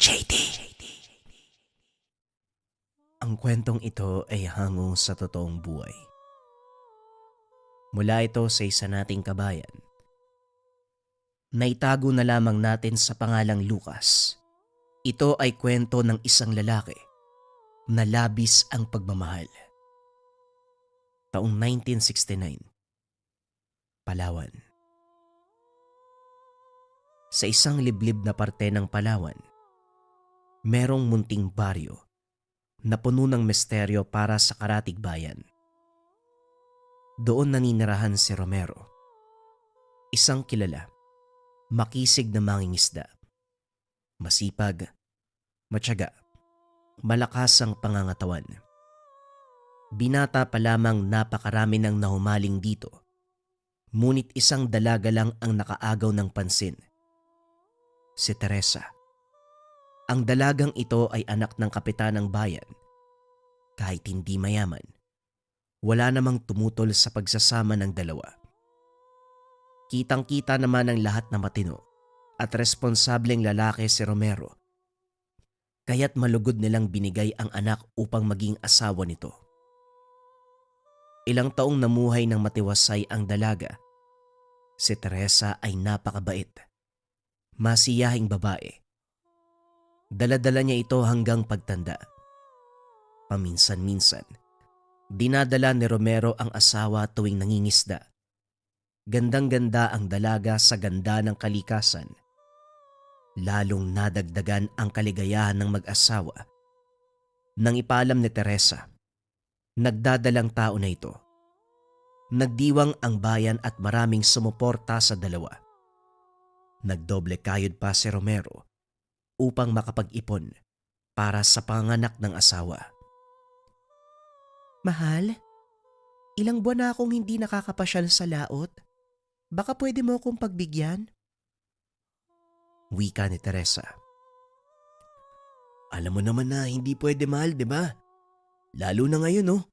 JD. Ang kwentong ito ay hango sa totoong buhay. Mula ito sa isa nating kabayan. Naitago na lamang natin sa pangalang Lucas. Ito ay kwento ng isang lalaki na labis ang pagmamahal. Taong 1969, Palawan. Sa isang liblib na parte ng Palawan, merong munting baryo na puno ng misteryo para sa karatig bayan. Doon naninirahan si Romero, isang kilala, makisig na mangingisda, masipag, matyaga, malakas ang pangangatawan. Binata pa lamang napakarami ng nahumaling dito, ngunit isang dalaga lang ang nakaagaw ng pansin, si Teresa. Ang dalagang ito ay anak ng kapitan ng bayan. Kahit hindi mayaman, wala namang tumutol sa pagsasama ng dalawa. Kitang-kita naman ang lahat na matino at responsableng lalaki si Romero, kaya't malugod nilang binigay ang anak upang maging asawa nito. Ilang taong namuhay ng matiwasay ang dalaga. Si Teresa ay napakabait, masiyahing babae. Dala-dala niya ito hanggang pagtanda. Paminsan-minsan, dinadala ni Romero ang asawa tuwing nangingisda. Gandang-ganda ang dalaga sa ganda ng kalikasan. Lalong nadagdagan ang kaligayahan ng mag-asawa. Nang ipaalam ni Teresa, nagdadalang tao na ito. Nagdiwang ang bayan at maraming sumuporta sa dalawa. Nagdoble kayod pa si Romero upang makapag-ipon para sa panganak ng asawa. Mahal, ilang buwan na akong hindi nakakapasyal sa laot. Baka pwede mo akong pagbigyan? Wika ni Teresa. Alam mo naman na hindi pwede, mahal, di ba? Lalo na ngayon, oh.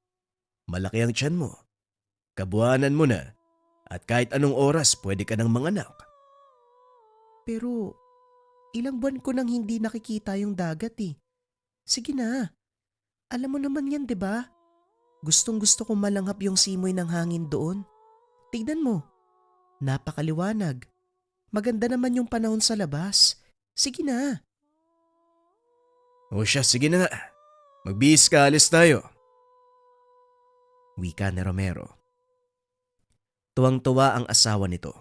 Malaki ang tiyan mo. Kabuhanan mo na. At kahit anong oras pwede ka ng manganak. Pero ilang buwan ko nang hindi nakikita yung dagat eh. Sige na. Alam mo naman yan, di ba? Gustong-gusto kong malanghap yung simoy ng hangin doon. Tignan mo. Napakaliwanag. Maganda naman yung panahon sa labas. Sige na. O siya, sige na nga. Magbihis ka, alis tayo. Wika ni Romero. Tuwang-tuwa ang asawa nito.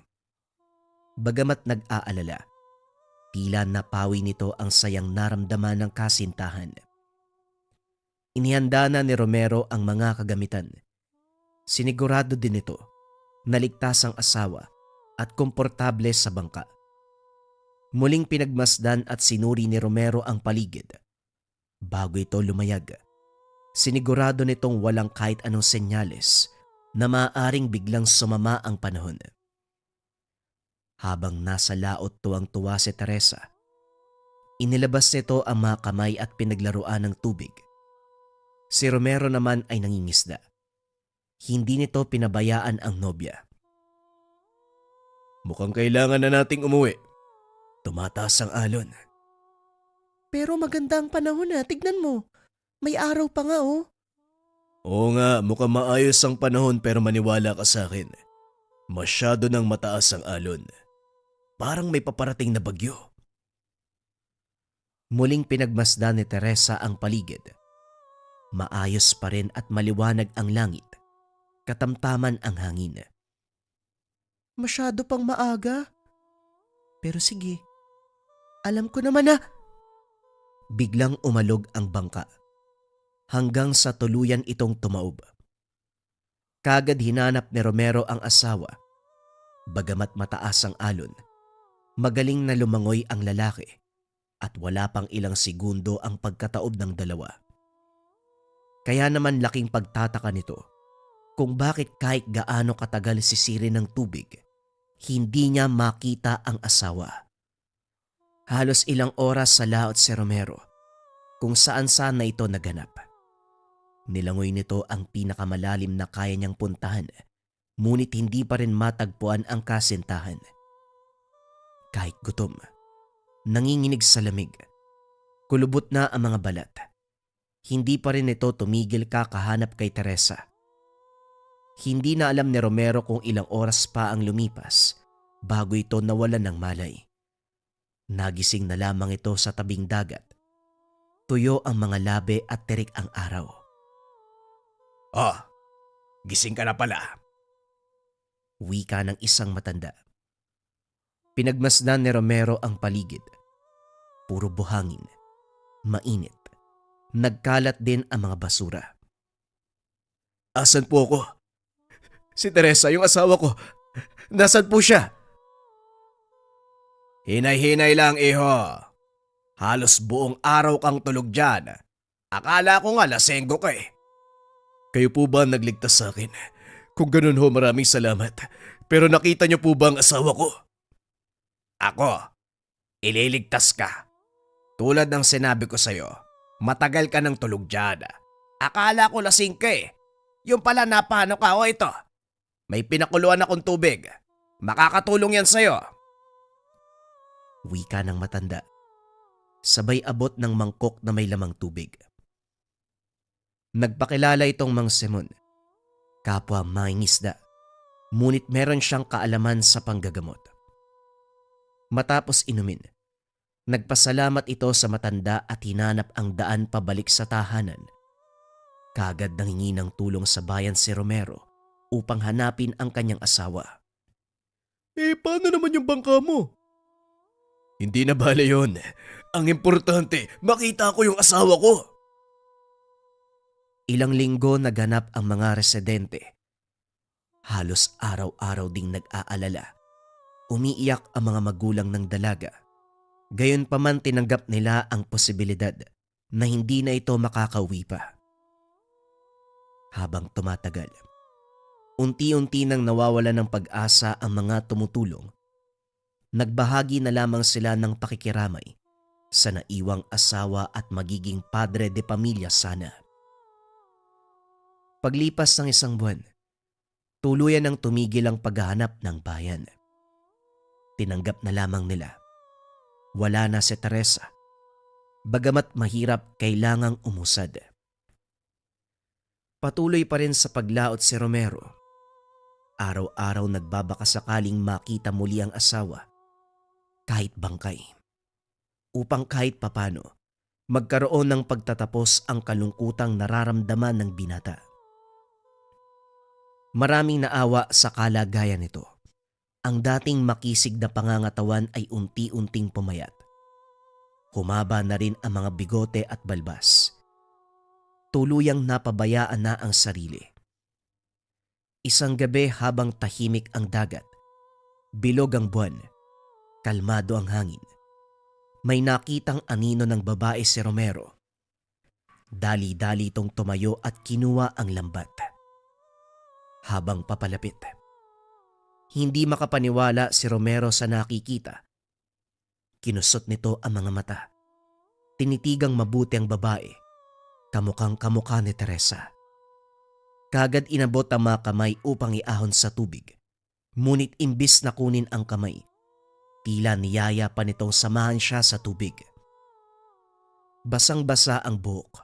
Bagamat nag-aalala, tila napawi nito ang sayang naramdaman ng kasintahan. Inihanda na ni Romero ang mga kagamitan. Sinigurado din ito na ligtas ang asawa at komportable sa bangka. Muling pinagmasdan at sinuri ni Romero ang paligid. Bago ito lumayag, sinigurado nitong walang kahit anong senyales na maaaring biglang sumama ang panahon. Habang nasa laot tuwang-tuwa si Teresa, inilabas nito ang mga kamay at pinaglaruan ng tubig. Si Romero naman ay nangingisda. Hindi nito pinabayaan ang nobya. Mukhang kailangan na nating umuwi. Tumataas ang alon. Pero maganda ang panahon na, tignan mo. May araw pa nga oh. Oo nga, mukhang maayos ang panahon pero maniwala ka sa akin. Masyado nang mataas ang alon. Parang may paparating na bagyo. Muling pinagmasdan ni Teresa ang paligid. Maayos pa rin at maliwanag ang langit. Katamtaman ang hangin. Masyado pang maaga. Pero sige, alam ko naman na. Biglang umalog ang bangka. Hanggang sa tuluyan itong tumaob. Kagad hinanap ni Romero ang asawa. Bagamat mataas ang alon, magaling na lumangoy ang lalaki at wala pang ilang segundo ang pagkataob ng dalawa. Kaya naman laking pagtataka nito kung bakit kahit gaano katagal sisirin ng tubig, hindi niya makita ang asawa. Halos ilang oras sa laot si Romero kung saan-saan na ito naganap. Nilangoy nito ang pinakamalalim na kaya niyang puntahan, ngunit hindi pa rin matagpuan ang kasintahan. Kahit gutom, nanginginig sa lamig, Kulubot na ang mga balat. Hindi pa rin ito tumigil kakahanap kay Teresa. Hindi na alam ni Romero kung ilang oras pa ang lumipas bago ito nawalan ng malay. Nagising na lamang ito sa tabing dagat. Tuyo ang mga labi at terik ang araw. Oh, gising ka na pala. Wika ng isang matanda. Pinagmasdan ni Romero ang paligid. Puro buhangin, mainit. Nagkalat din ang mga basura. Asan po ako? Si Teresa, yung asawa ko. Nasaan po siya? Hinay-hinay lang, iho. Halos buong araw kang tulog dyan. Akala ko nga lasenggo ka eh. Kayo po ba ang nagligtas sa akin? Kung ganun ho, maraming salamat. Pero nakita niyo po ba ang asawa ko? Ako, ililigtas ka. Tulad ng sinabi ko sa'yo, matagal ka ng tulog dyan. Akala ko lasing ka eh. Yung pala napano ka o ito. May pinakuluan akong tubig. Makakatulong yan sa'yo. Wika ng matanda. Sabay abot ng mangkok na may lamang tubig. Nagpakilala itong Mang Simon. Kapwa mangingisda. Ngunit meron siyang kaalaman sa panggagamot. Matapos inumin, nagpasalamat ito sa matanda at hinanap ang daan pabalik sa tahanan. Kagad nanghingi ng tulong sa bayan si Romero upang hanapin ang kanyang asawa. Paano naman yung bangka mo? Hindi na bale yun. Ang importante, makita ko yung asawa ko. Ilang linggo naganap ang mga residente. Halos araw-araw ding nag-aalala. Umiiyak ang mga magulang ng dalaga. Gayunpaman tinanggap nila ang posibilidad na hindi na ito makakauwi pa. Habang tumatagal, unti-unti nang nawawala ng pag-asa ang mga tumutulong. Nagbahagi na lamang sila ng pakikiramay sa naiwang asawa at magiging padre de pamilya sana. Paglipas ng isang buwan, tuluyan ng tumigil ang paghahanap ng bayan. Tinanggap na lamang nila. Wala na si Teresa. Bagamat mahirap, kailangang umusad. Patuloy pa rin sa paglaot si Romero. Araw-araw nagbabaka sakaling makita muli ang asawa. Kahit bangkay. Upang kahit papano, magkaroon ng pagtatapos ang kalungkutang nararamdaman ng binata. Maraming naawa sa kalagayan nito. Ang dating makisig na pangangatawan ay unti-unting pumayat. Humaba na rin ang mga bigote at balbas. Tuluyang napabayaan na ang sarili. Isang gabi habang tahimik ang dagat, bilog ang buwan, kalmado ang hangin, may nakitang anino ng babae si Romero. Dali-dali itong tumayo at kinuha ang lambat. Habang papalapit, hindi makapaniwala si Romero sa nakikita. Kinusot nito ang mga mata. Tinitigang mabuti ang babae. Kamukhang kamukha ni Teresa. Kagad inabot ang mga kamay upang iahon sa tubig. Ngunit imbis na kunin ang kamay, tila niyaya pa nitong samahan siya sa tubig. Basang-basa ang buhok.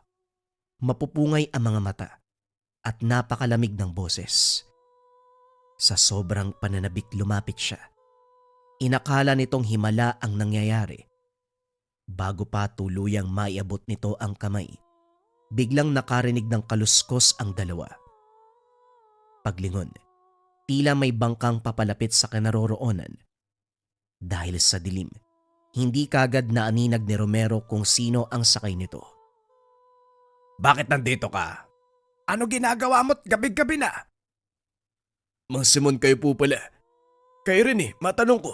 Mapupungay ang mga mata at napakalamig ng boses. Sa sobrang pananabik lumapit siya. Inakala nitong himala ang nangyayari. Bago pa tuluyang maiabot nito ang kamay, biglang nakarinig ng kaluskos ang dalawa. Paglingon, tila may bangkang papalapit sa kinaroroonan. Dahil sa dilim, hindi kagad naaninag ni Romero kung sino ang sakay nito. Bakit nandito ka? Ano ginagawa mo't gabi-gabi na? Mang Simon, kayo po pala. Kayo rin matanong ko.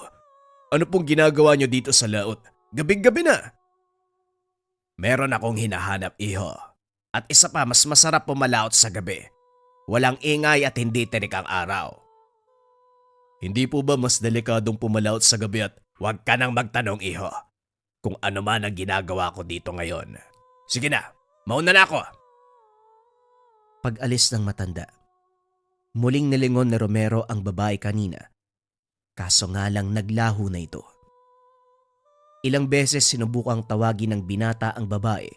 Ano pong ginagawa nyo dito sa laot? Gabi-gabi na. Meron akong hinahanap, iho. At isa pa, mas masarap pumalaot sa gabi. Walang ingay at hindi tirik ang araw. Hindi po ba mas delikadong pumalaot sa gabi at huwag ka nang magtanong, iho, kung ano man ang ginagawa ko dito ngayon? Sige na, mauna na ako. Pag-alis ng matanda, muling nilingon ni Romero ang babae kanina. Kaso nga lang naglaho na ito. Ilang beses sinubukang tawagin ng binata ang babae,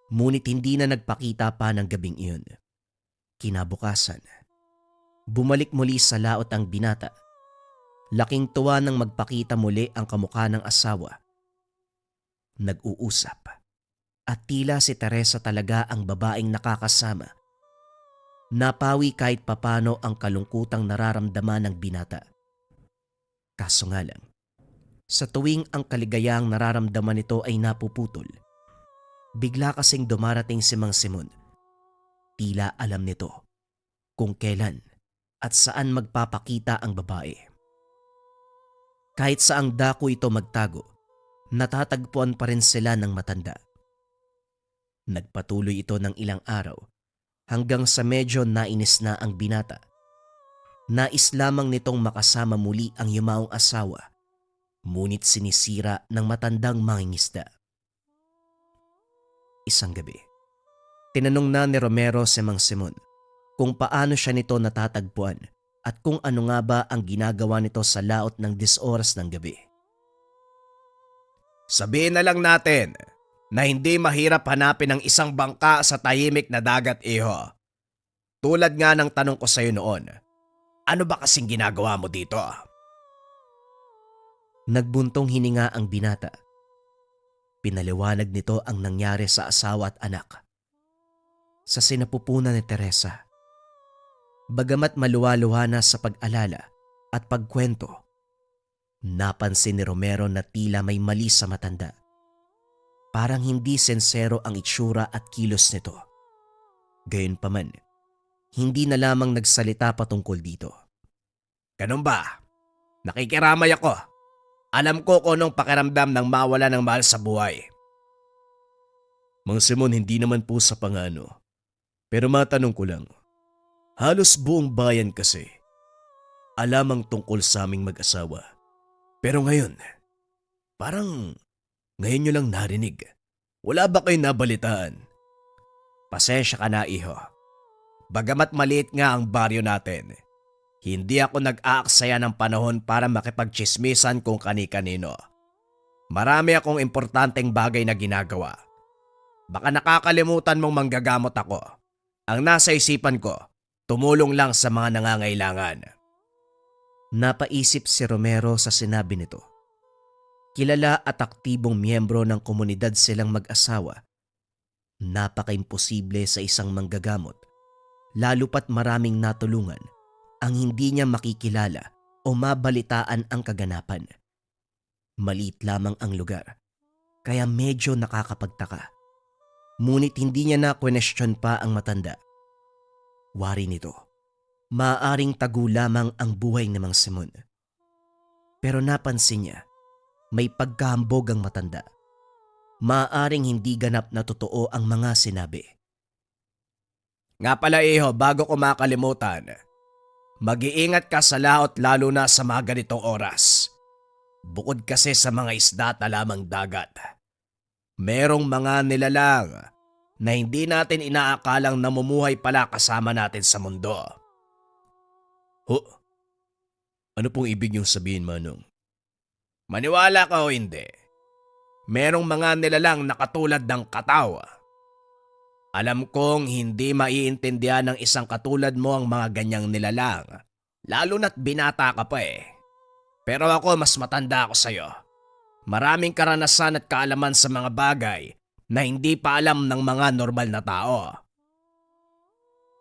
ngunit hindi na nagpakita pa ng gabing iyon. Kinabukasan, bumalik muli sa laot ang binata. Laking tuwa nang magpakita muli ang kamukha ng asawa. Nag-uusap at tila si Teresa talaga ang babaeng nakakasama. Napawi kahit papano ang kalungkutang nararamdaman ng binata. Kaso nga lang, sa tuwing ang kaligayang nararamdaman nito ay napuputol, bigla kasing dumarating si Mang Simon. Tila alam nito kung kailan at saan magpapakita ang babae. Kahit saang dako ito magtago, natatagpuan pa rin sila ng matanda. Nagpatuloy ito ng ilang araw hanggang sa medyo nainis na ang binata. Nais lamang nitong makasama muli ang yumaong asawa, ngunit sinisira ng matandang mangingisda. Isang gabi, tinanong na ni Romero si Mang Simon kung paano siya nito natatagpuan at kung ano nga ba ang ginagawa nito sa laot ng 10 oras ng gabi. Sabihin na lang natin na hindi mahirap hanapin ang isang bangka sa tahimik na dagat, iho. Tulad nga ng tanong ko sa'yo noon, ano ba kasing ginagawa mo dito? Nagbuntong hininga ang binata. Pinaliwanag nito ang nangyari sa asawa at anak. Sa sinapupunan ni Teresa. Bagamat maluwa-luha na sa pag-alala at pagkwento, napansin ni Romero na tila may mali sa matanda. Parang hindi sensero ang itsura at kilos nito. Gayunpaman, hindi na lamang nagsalita patungkol dito. Ganun ba? Nakikiramay ako. Alam ko kung anong pakiramdam ng mawala ng mahal sa buhay. Mang Simon, hindi naman po sa pangano. Pero matanong ko lang, halos buong bayan kasi alam ang tungkol sa aming mag-asawa. Pero ngayon, parang ngayon nyo lang narinig. Wala ba kayong nabalitaan? Pasensya ka na, iho. Bagamat maliit nga ang baryo natin, hindi ako nag-aaksaya ng panahon para makipagtsismisan kung kani-kanino. Marami akong importanteng bagay na ginagawa. Baka nakakalimutan mong manggagamot ako. Ang nasa isipan ko, tumulong lang sa mga nangangailangan. Napaisip si Romero sa sinabi nito. Kilala at aktibong miyembro ng komunidad silang mag-asawa. Napaka-imposible sa isang manggagamot, lalo pat maraming natulungan, ang hindi niya makikilala o mabalitaan ang kaganapan. Maliit lamang ang lugar, kaya medyo nakakapagtaka. Ngunit hindi niya na-question pa ang matanda. Wari nito, maaaring tagu lamang ang buhay ni Mang Simon. Pero napansin niya, may pagkahambog ang matanda. Maaaring hindi ganap na totoo ang mga sinabi. Nga pala, iho, bago ko makalimutan, mag-iingat ka sa laot lalo na sa mga ganitong oras. Bukod kasi sa mga isda at lamang dagat, merong mga nilalang na hindi natin inaakalang namumuhay pala kasama natin sa mundo. Ano pong ibig niyong sabihin, Manong? Maniwala ka o hindi, merong mga nilalang na katulad ng kataw. Alam kong hindi maiintindihan ng isang katulad mo ang mga ganyang nilalang, lalo na't binata ka pa eh. Pero ako mas matanda ako sa'yo. Maraming karanasan at kaalaman sa mga bagay na hindi pa alam ng mga normal na tao.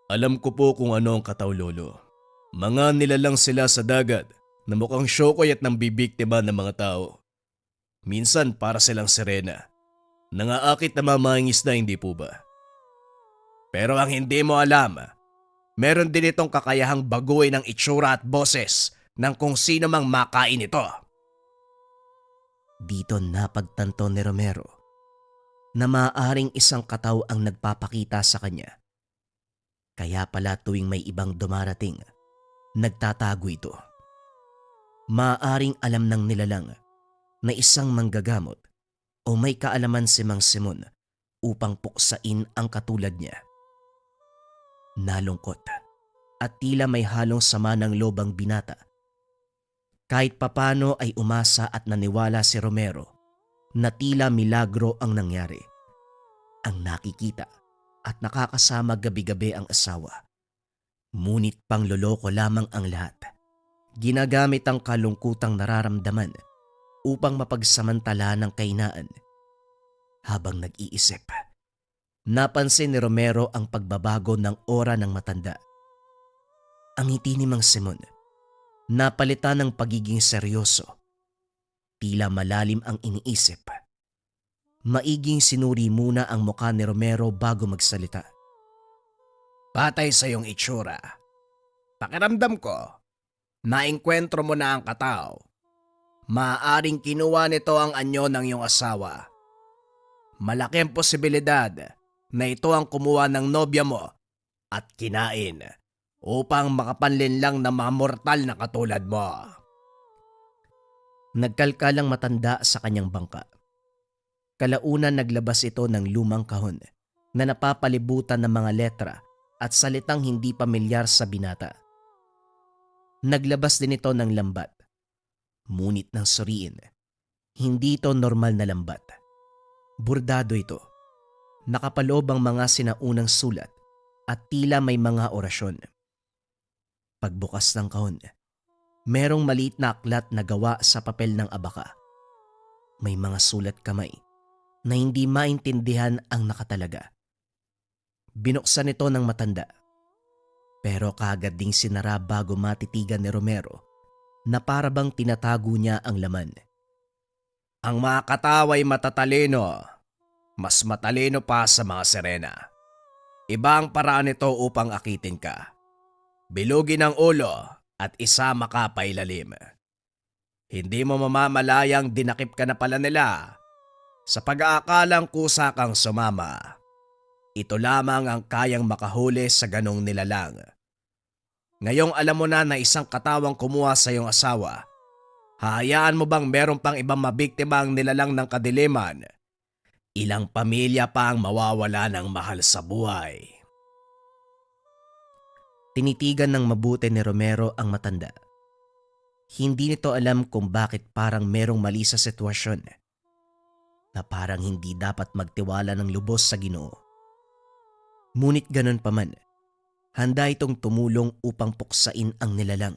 Alam ko po kung ano ang kataw, Lolo. Mga nilalang sila sa dagat na mukhang syokoy at nambibiktima ng mga tao. Minsan para silang sirena. Nangaakit na mamangisda, hindi po ba? Pero ang hindi mo alam, meron din itong kakayahang baguhin ang itsura at boses ng kung sino mang makain ito. Dito napagtanto ni Romero na maaaring isang kataw ang nagpapakita sa kanya. Kaya pala tuwing may ibang dumarating, nagtatago ito. Maaaring alam ng nilalang na isang manggagamot o may kaalaman si Mang Simon upang puksain ang katulad niya. Nalungkot at tila may halong sama ng loob ang binata. Kahit papano ay umasa at naniwala si Romero na tila milagro ang nangyari. Ang nakikita at nakakasama gabi-gabi ang asawa. Ngunit pangloloko lamang ang lahat. Ginagamit ang kalungkutang nararamdaman upang mapagsamantala ng kahinaan. Habang nag-iisip, napansin ni Romero ang pagbabago ng aura ng matanda. Ang ngiti ni Mang Simon, napalitan ng pagiging seryoso. Tila malalim ang iniisip. Maiging sinuri muna ang mukha ni Romero bago magsalita. Patay sa iyong itsura. Pakiramdam ko, naengkwentro mo na ang katao. Maaaring kinuha nito ang anyo ng iyong asawa. Malaki ang posibilidad na ito ang kumuha ng nobya mo at kinain upang makapanlinlang ng mga mortal na katulad mo. Nagkalkalang matanda sa kanyang bangka. Kalaunan naglabas ito ng lumang kahon na napapalibutan ng mga letra at salitang hindi pamilyar sa binata. Naglabas din ito ng lambat. Ngunit nang suriin, hindi ito normal na lambat. Bordado ito. Nakapaloob ang mga sinaunang sulat at tila may mga orasyon. Pagbukas ng kahon, merong maliit na aklat na gawa sa papel ng abaka. May mga sulat kamay na hindi maintindihan ang nakatalaga. Binuksan ito ng matanda, pero kaagad ding sinara bago matitigan ni Romero na parabang tinatago niya ang laman. Ang mga kataway matatalino, mas matalino pa sa mga sirena. Iba ang paraan nito upang akitin ka. Bilugin ang ulo at isama ka pailalim. Hindi mo mamamalayang dinakip ka na pala nila sa pag-aakalang kusa kang sumama. Ito lamang ang kayang makahuli sa ganong nilalang. Ngayong alam mo na isang katawang kumuha sa iyong asawa, hahayaan mo bang meron pang ibang mabiktima ang nilalang ng kadiliman? Ilang pamilya pa ang mawawala ng mahal sa buhay. Tinitigan ng mabuti ni Romero ang matanda. Hindi nito alam kung bakit parang merong mali sa sitwasyon, na parang hindi dapat magtiwala ng lubos sa Ginoo. Ngunit ganun pa man, handa itong tumulong upang puksain ang nilalang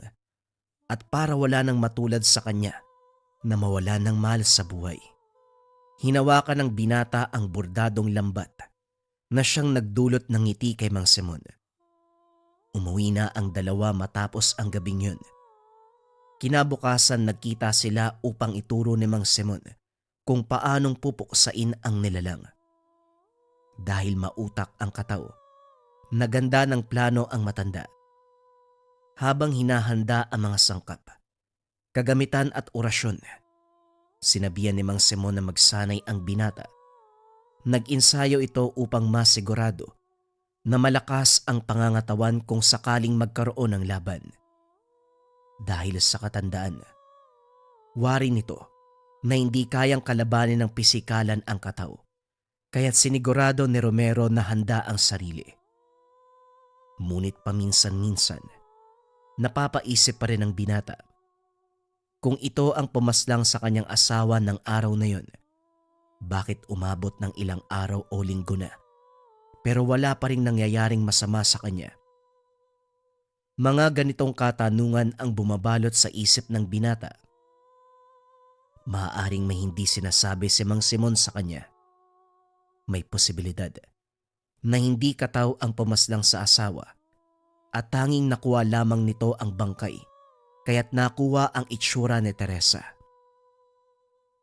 at para wala nang matulad sa kanya na mawala ng mahal sa buhay. Hinawakan ng binata ang bordadong lambat na siyang nagdulot ng ngiti kay Mang Simon. Umuwi na ang dalawa matapos ang gabing yun. Kinabukasan nagkita sila upang ituro ni Mang Simon kung paanong pupuksain ang nilalang. Dahil mautak ang katao, naganda ng plano ang matanda. Habang hinahanda ang mga sangkap, kagamitan at orasyon, sinabihan ni Mang Simon na magsanay ang binata. Nag-insayo ito upang masigurado na malakas ang pangangatawan kung sakaling magkaroon ng laban. Dahil sa katandaan, wari nito na hindi kayang kalabanin ng pisikalan ang katao, kaya't sinigurado ni Romero na handa ang sarili. Ngunit paminsan-minsan, napapaisip pa rin ang binata. Kung ito ang pumaslang sa kanyang asawa ng araw na yon, bakit umabot ng ilang araw o linggo na, pero wala pa ring nangyayaring masama sa kanya? Mga ganitong katanungan ang bumabalot sa isip ng binata. Maaaring may hindi sinasabi si Mang Simon sa kanya. May posibilidad na hindi kataw ang pumaslang sa asawa at tanging nakuha lamang nito ang bangkay, kaya't nakuha ang itsura ni Teresa.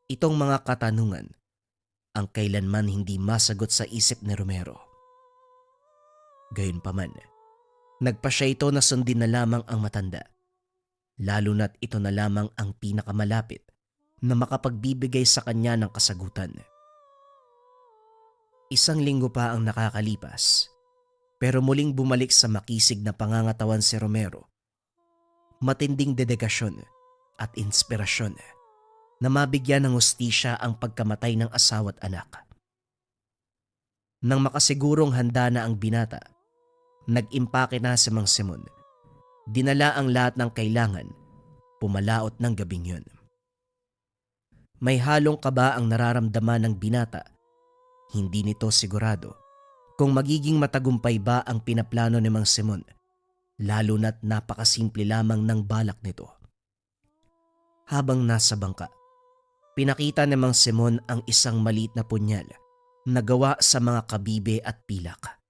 Itong mga katanungan ang kailanman hindi masagot sa isip ni Romero. Gayunpaman, nagpa siya ito na sundin na lamang ang matanda, lalo na't ito na lamang ang pinakamalapit na makapagbibigay sa kanya ng kasagutan. Isang linggo pa ang nakakalipas, pero muling bumalik sa makisig na pangangatawan si Romero. Matinding dedikasyon at inspirasyon na mabigyan ng hustisya ang pagkamatay ng asawa at anak. Nang makasigurong handa na ang binata, nag-impake na si Mang Simon. Dinala ang lahat ng kailangan, pumalaot ng gabing yun. May halong kaba ang nararamdaman ng binata. Hindi nito sigurado kung magiging matagumpay ba ang pinaplano ni Mang Simon, lalo na't napakasimple lamang ng balak nito. Habang nasa bangka, pinakita ni Mang Simon ang isang maliit na punyal na gawa sa mga kabibe at pilak.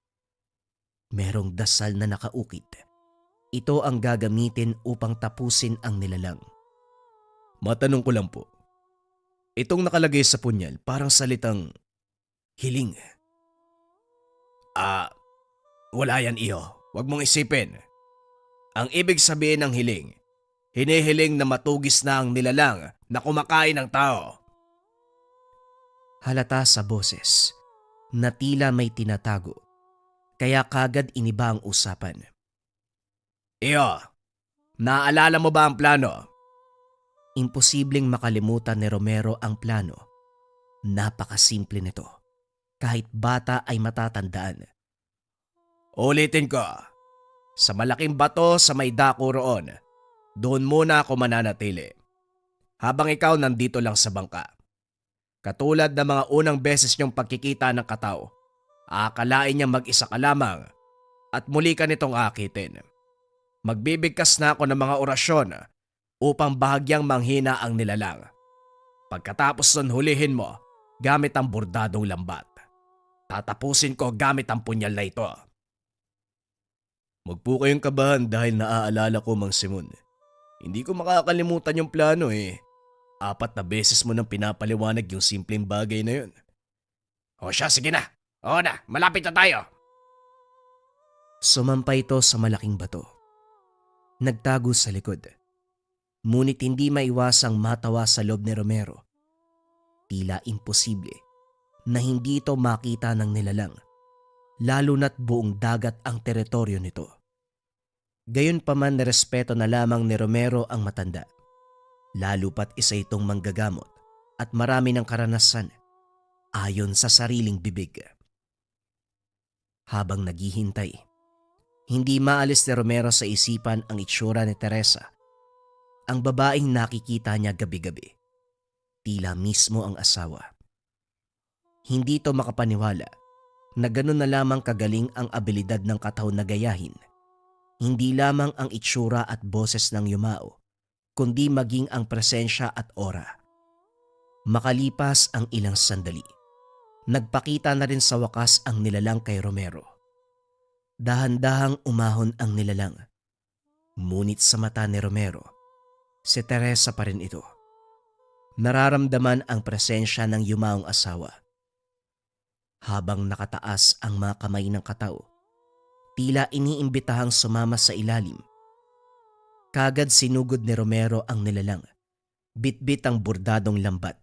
Merong dasal na nakaukit. Ito ang gagamitin upang tapusin ang nilalang. Matanong ko lang po. Itong nakalagay sa punyal parang salitang hiling. Wala yan iyo. Huwag mong isipin. Ang ibig sabihin ng hiling, hinihiling na matugis na ang nilalang na kumakain ng tao. Halata sa boses na tila may tinatago, kaya kagad iniba ang usapan. Iyo, naaalala mo ba ang plano? Imposibleng makalimutan ni Romero ang plano. Napakasimple nito. Kahit bata ay matatandaan. Ulitin ko. Sa malaking bato sa may dako roon, doon muna ako mananatili. Habang ikaw nandito lang sa bangka. Katulad ng mga unang beses niyong pagkikita ng kataw, aakalain niya mag-isa ka lamang at muli ka nitong akitin. Magbibigkas na ako ng mga orasyon upang bahagyang manghina ang nilalang. Pagkatapos nun hulihin mo gamit ang bordadong lambat. Tatapusin ko gamit ang punyal na ito. Huwag po kayong kabahan dahil naaalala ko, Mang Simon. Hindi ko makakalimutan yung plano eh. 4 na beses mo nang pinapaliwanag yung simpleng bagay na yun. O siya, sige na. Oo na, malapit na tayo. Sumampa ito sa malaking bato. Nagtago sa likod. Ngunit hindi maiwasang matawa sa loob ni Romero. Tila imposible na hindi ito makita ng nilalang, lalo na't buong dagat ang teritoryo nito. Gayunpaman nirespeto na lamang ni Romero ang matanda, lalo pat isa itong manggagamot at marami ng karanasan ayon sa sariling bibig. Habang naghihintay, hindi maalis ni Romero sa isipan ang itsura ni Teresa, ang babaeng nakikita niya gabi-gabi. Tila mismo ang asawa. Hindi ito makapaniwala na ganun na lamang kagaling ang abilidad ng kataw na gayahin. Hindi lamang ang itsura at boses ng yumao, kundi maging ang presensya at aura. Makalipas ang ilang sandali, nagpakita na rin sa wakas ang nilalang kay Romero. Dahan-dahang umahon ang nilalang. Ngunit sa mata ni Romero, si Teresa pa rin ito. Nararamdaman ang presensya ng yumaong asawa. Habang nakataas ang mga kamay ng kataw, tila iniimbitahang sumama sa ilalim. Kagad sinugod ni Romero ang nilalang, bitbit ang bordadong lambat.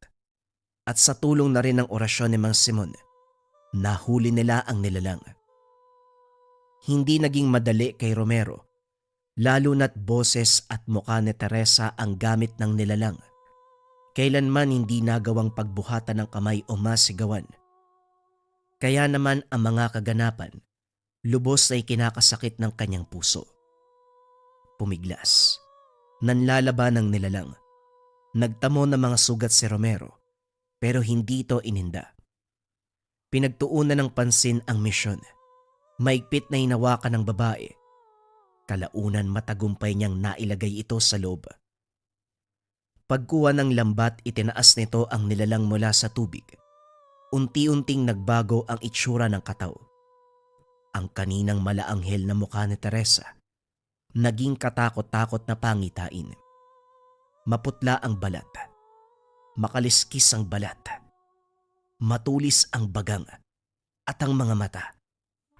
At sa tulong na rin ng orasyon ni Mang Simon, nahuli nila ang nilalang. Hindi naging madali kay Romero, lalo na't boses at mukha ni Teresa ang gamit ng nilalang. Kailanman hindi nagawang pagbuhatan ng kamay o masigawan. Kaya naman ang mga kaganapan, lubos na ikinakasakit ng kanyang puso. Pumiglas, nanlalaban ng nilalang. Nagtamo ng mga sugat si Romero, pero hindi ito ininda. Pinagtuunan ng pansin ang misyon. Maigpit na hinawakan ng babae. Kalaunan matagumpay niyang nailagay ito sa loob. Pagkuha ng lambat, itinaas nito ang nilalang mula sa tubig. Unti-unting nagbago ang itsura ng kataw. Ang kaninang malaanghel na mukha ni Teresa, naging katakot-takot na pangitain. Maputla ang balat. Makaliskis ang balat. Matulis ang bagang. At ang mga mata,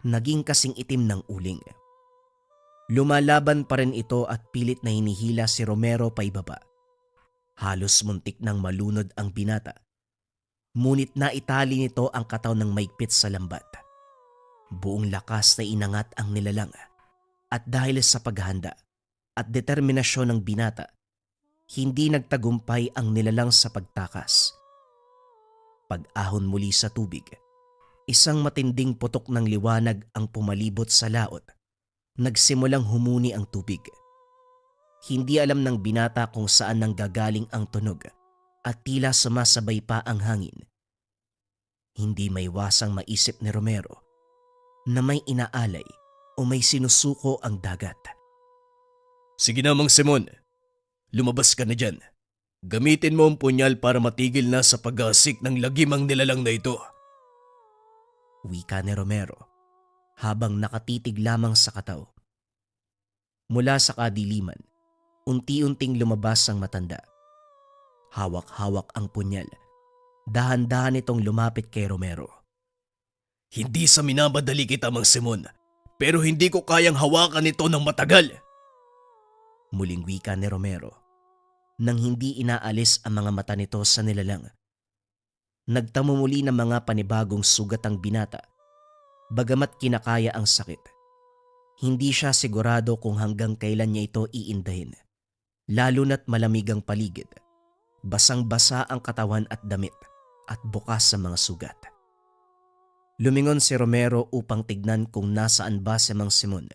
naging kasing itim ng uling. Lumalaban pa rin ito at pilit na hinihila si Romero paibaba. Halos muntik nang malunod ang binata. Ngunit naitali nito ang kataw ng maigpit sa lambat. Buong lakas na inangat ang nilalang. At dahil sa paghahanda at determinasyon ng binata, hindi nagtagumpay ang nilalang sa pagtakas. Pag-ahon muli sa tubig, isang matinding putok ng liwanag ang pumalibot sa laot. Nagsimulang humuni ang tubig. Hindi alam ng binata kung saan nanggagaling ang tunog at tila sumasabay pa ang hangin. Hindi may wasang maisip ni Romero na may inaalay o may sinusuko ang dagat. Sige na, Mang Simon. Lumabas ka na dyan. Gamitin mo ang punyal para matigil na sa pag-aasik ng lagimang nilalang na ito. Wika ni Romero habang nakatitig lamang sa kataw. Mula sa kadiliman, unti-unting lumabas ang matanda. Hawak-hawak ang punyal. Dahan-dahan itong lumapit kay Romero. Hindi sa minamadali kita, Mang Simon, pero hindi ko kayang hawakan ito ng matagal. Muling wika ni Romero nang hindi inaalis ang mga mata nito sa nilalang. Nagtamo muli ng mga panibagong sugat ang binata. Bagamat kinakaya ang sakit, hindi siya sigurado kung hanggang kailan niya ito iindahin. Lalo na't malamig ang paligid. Basang-basa ang katawan at damit at bukas sa mga sugat. Lumingon si Romero upang tignan kung nasaan ba si Mang Simon.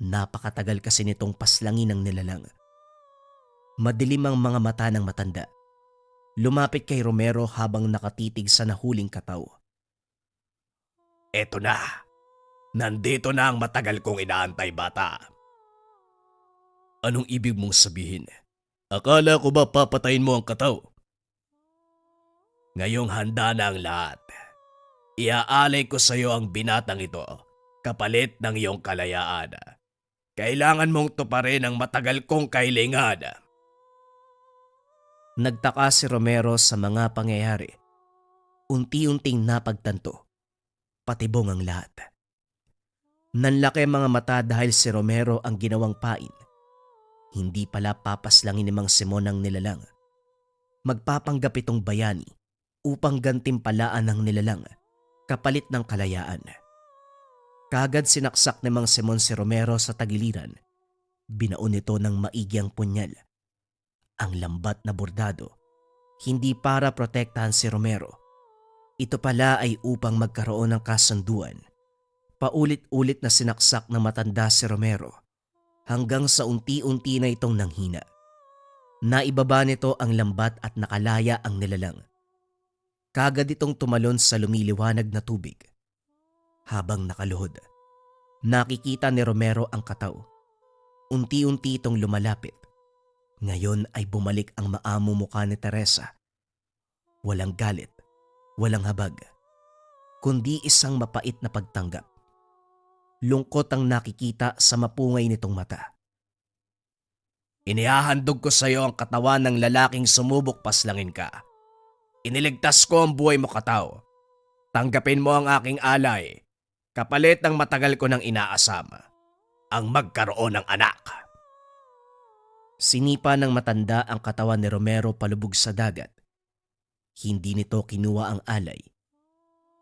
Napakatagal kasi nitong paslangin ng nilalang. Madilim ang mga mata ng matanda. Lumapit kay Romero habang nakatitig sa nahuling kataw. Eto na. Nandito na ang matagal kong inaantay, bata. Anong ibig mong sabihin? Akala ko ba papatayin mo ang kataw? Ngayong handa na ang lahat. Iaalay ko sa iyo ang binatang ito kapalit ng iyong kalayaan. Kailangan mong tuparin ang matagal kong kailangan. Nagtaka si Romero sa mga pangyayari. Unti-unting napagtanto. Patibong ang lahat. Nanlaki mga mata dahil si Romero ang ginawang pain. Hindi pala papaslangin ni Mang Simon ang nilalang. Magpapanggap itong bayani upang gantimpalaan ng nilalang kapalit ng kalayaan. Kagad sinaksak ni Mang Simon si Romero sa tagiliran. Binaon ito ng maigyang punyal. Ang lambat na bordado, hindi para protektahan si Romero. Ito pala ay upang magkaroon ng kasunduan. Paulit-ulit na sinaksak na matanda si Romero hanggang sa unti-unti na itong nanghina. Naibaba nito ang lambat at nakalaya ang nilalang. Kagad itong tumalon sa lumiliwanag na tubig. Habang nakaluhod, nakikita ni Romero ang kataw. Unti-unti itong lumalapit. Ngayon ay bumalik ang maamo mukha ni Teresa. Walang galit, walang habag, kundi isang mapait na pagtanggap. Lungkot ang nakikita sa mapungay nitong mata. Inihahandog ko sa iyo ang katawan ng lalaking sumubok paslangin ka. Iniligtas ko ang buhay mo, kataw. Tanggapin mo ang aking alay, kapalit ng matagal ko nang inaasama, ang magkaroon ng anak. Sinipa ng matanda ang katawan ni Romero palubog sa dagat. Hindi nito kinuha ang alay.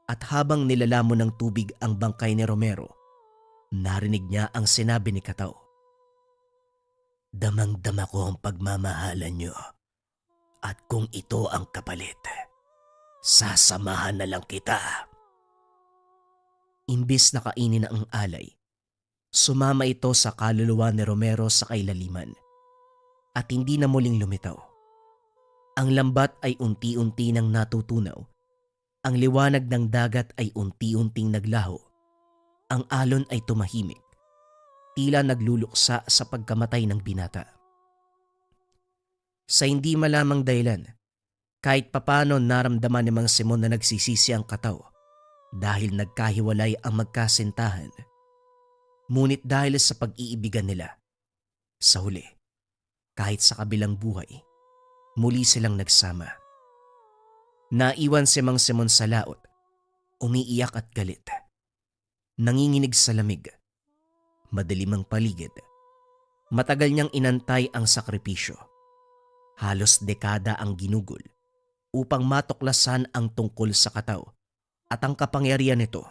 At habang nilalamon ng tubig ang bangkay ni Romero, narinig niya ang sinabi ni Kataw. Damang-dama ko ang pagmamahalan niyo. At kung ito ang kapalit, sasamahan na lang kita. Imbis na kainin ang alay, sumama ito sa kaluluwa ni Romero sa kailaliman. At hindi na muling lumitaw. Ang lambat ay unti-unti nang natutunaw. Ang liwanag ng dagat ay unti-unting naglaho. Ang alon ay tumahimik. Tila nagluluksa sa pagkamatay ng binata. Sa hindi malamang dahilan, kahit papano naramdaman ni Mang Simon na nagsisisi ang kataw dahil nagkahiwalay ang magkasintahan. Ngunit dahil sa pag-iibigan nila, sa huli, kahit sa kabilang buhay, muli silang nagsama. Naiwan si Mang Simon sa laot, umiiyak at galit. Nanginginig sa lamig. Madilim ang paligid. Matagal niyang inantay ang sakripisyo. Halos dekada ang ginugol upang matuklasan ang tungkol sa kataw at ang kapangyarihan nito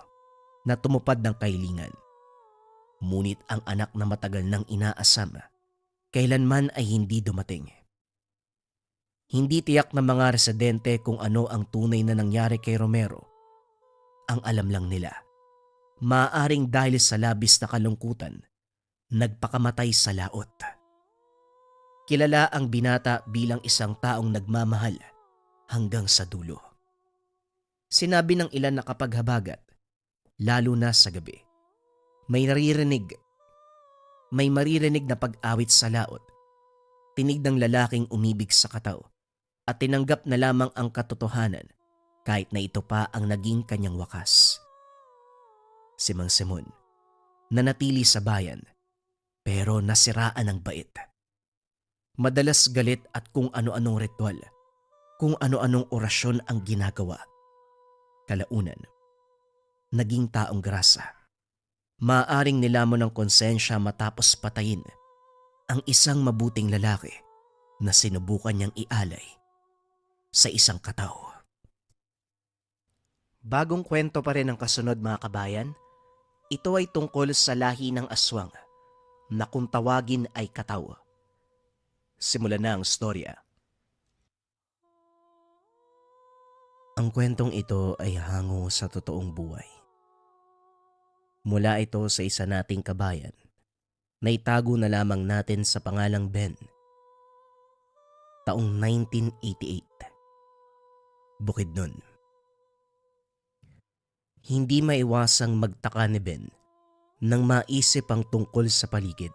na tumupad ng kahilingan. Ngunit ang anak na matagal nang inaasama, kailanman ay hindi dumating. Hindi tiyak ng mga residente kung ano ang tunay na nangyari kay Romero. Ang alam lang nila, maaaring dahil sa labis na kalungkutan, nagpakamatay sa laot. Kilala ang binata bilang isang taong nagmamahal hanggang sa dulo. Sinabi ng ilan na kapag habagat, lalo na sa gabi, may maririnig na pag-awit sa laot, tinig ng lalaking umibig sa kataw at tinanggap na lamang ang katotohanan kahit na ito pa ang naging kanyang wakas. Si Mang Simon, nanatili sa bayan pero nasiraan ng bait. Madalas galit at kung ano-anong ritual, kung ano-anong orasyon ang ginagawa. Kalaunan, naging taong grasa. Maaaring nilamon ng konsensya matapos patayin ang isang mabuting lalaki na sinubukan niyang ialay sa isang kataw. Bagong kwento pa rin ang kasunod mga kabayan. Ito ay tungkol sa lahi ng aswang na kung tawagin ay kataw. Simulan na ang storya. Ang kwentong ito ay hango sa totoong buhay. Mula ito sa isa nating kabayan na itago na lamang natin sa pangalang Ben. Taong 1988. Bukidnon. Hindi maiwasang magtaka ni Ben nang maisip ang tungkol sa paligid.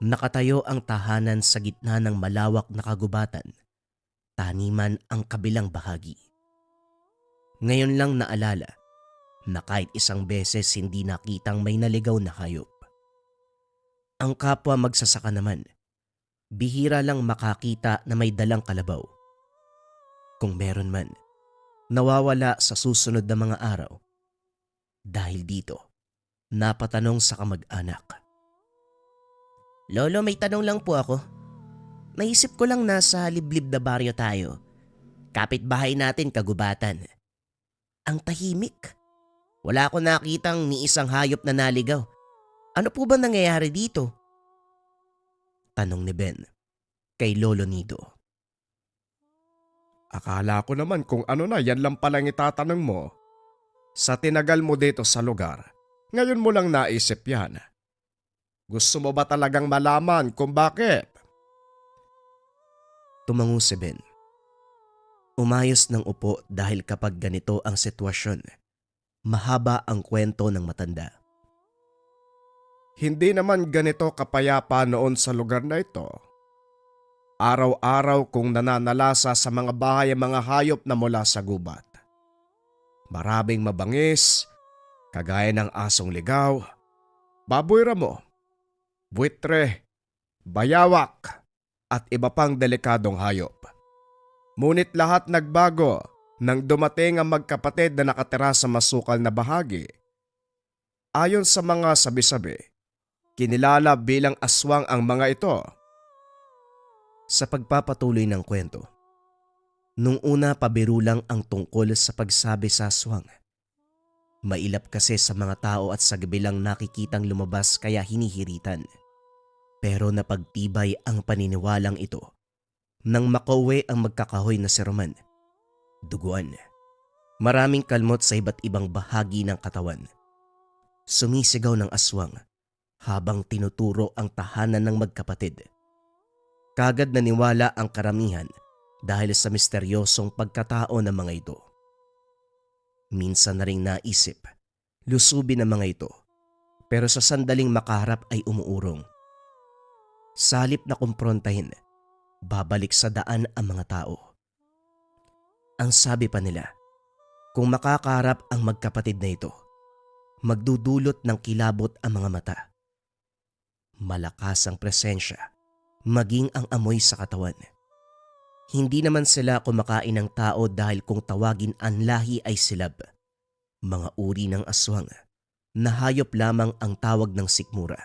Nakatayo ang tahanan sa gitna ng malawak na kagubatan, taniman ang kabilang bahagi. Ngayon lang naalala na kahit isang beses hindi nakitang may naligaw na hayop. Ang kapwa magsasaka naman, bihira lang makakita na may dalang kalabaw. Kung meron man, nawawala sa susunod na mga araw. Dahil dito, napatanong sa kamag-anak. Lolo, may tanong lang po ako. Naisip ko lang nasa liblib na baryo tayo. Kapitbahay natin kagubatan. Ang tahimik. Wala akong nakitang ni isang hayop na naligaw. Ano po ba nangyayari dito? Tanong ni Ben kay Lolo Nido. Akala ko naman kung ano na yan lang palang itatanong mo. Sa tinagal mo dito sa lugar, ngayon mo lang naisip yan. Gusto mo ba talagang malaman kung bakit? Tumango si Ben. Umayos ng upo dahil kapag ganito ang sitwasyon, mahaba ang kwento ng matanda. Hindi naman ganito kapayapa noon sa lugar na ito. Araw-araw kong nananalasa sa mga bahay ang mga hayop na mula sa gubat. Maraming mabangis, kagaya ng asong ligaw, baboy ramo, buitre, bayawak, at iba pang delikadong hayop. Ngunit lahat nagbago nang dumating ang magkapatid na nakatira sa masukal na bahagi. Ayon sa mga sabi-sabi, kinilala bilang aswang ang mga ito. Sa pagpapatuloy ng kwento, nung una pabiro lang ang tungkol sa pagsabi sa aswang. Mailap kasi sa mga tao at sa gabi lang nakikitang lumabas kaya hinihiritan. Pero napagtibay ang paniniwalang ito nang makauwi ang magkakahoy na si Roman. Duguan. Maraming kalmot sa iba't ibang bahagi ng katawan. Sumisigaw ng aswang habang tinuturo ang tahanan ng magkapatid. Kagad naniwala ang karamihan dahil sa misteryosong pagkatao ng mga ito. Minsan na ring naisip, lusubin ang mga ito, pero sa sandaling makaharap ay umuurong. Salip na kumprontahin, babalik sa daan ang mga tao. Ang sabi pa nila, kung makakaharap ang magkapatid na ito, magdudulot ng kilabot ang mga mata. Malakas ang presensya, maging ang amoy sa katawan. Hindi naman sila kumakain ng tao dahil kung tawagin ang lahi ay silab. Mga uri ng aswang na hayop lamang ang tawag ng sikmura.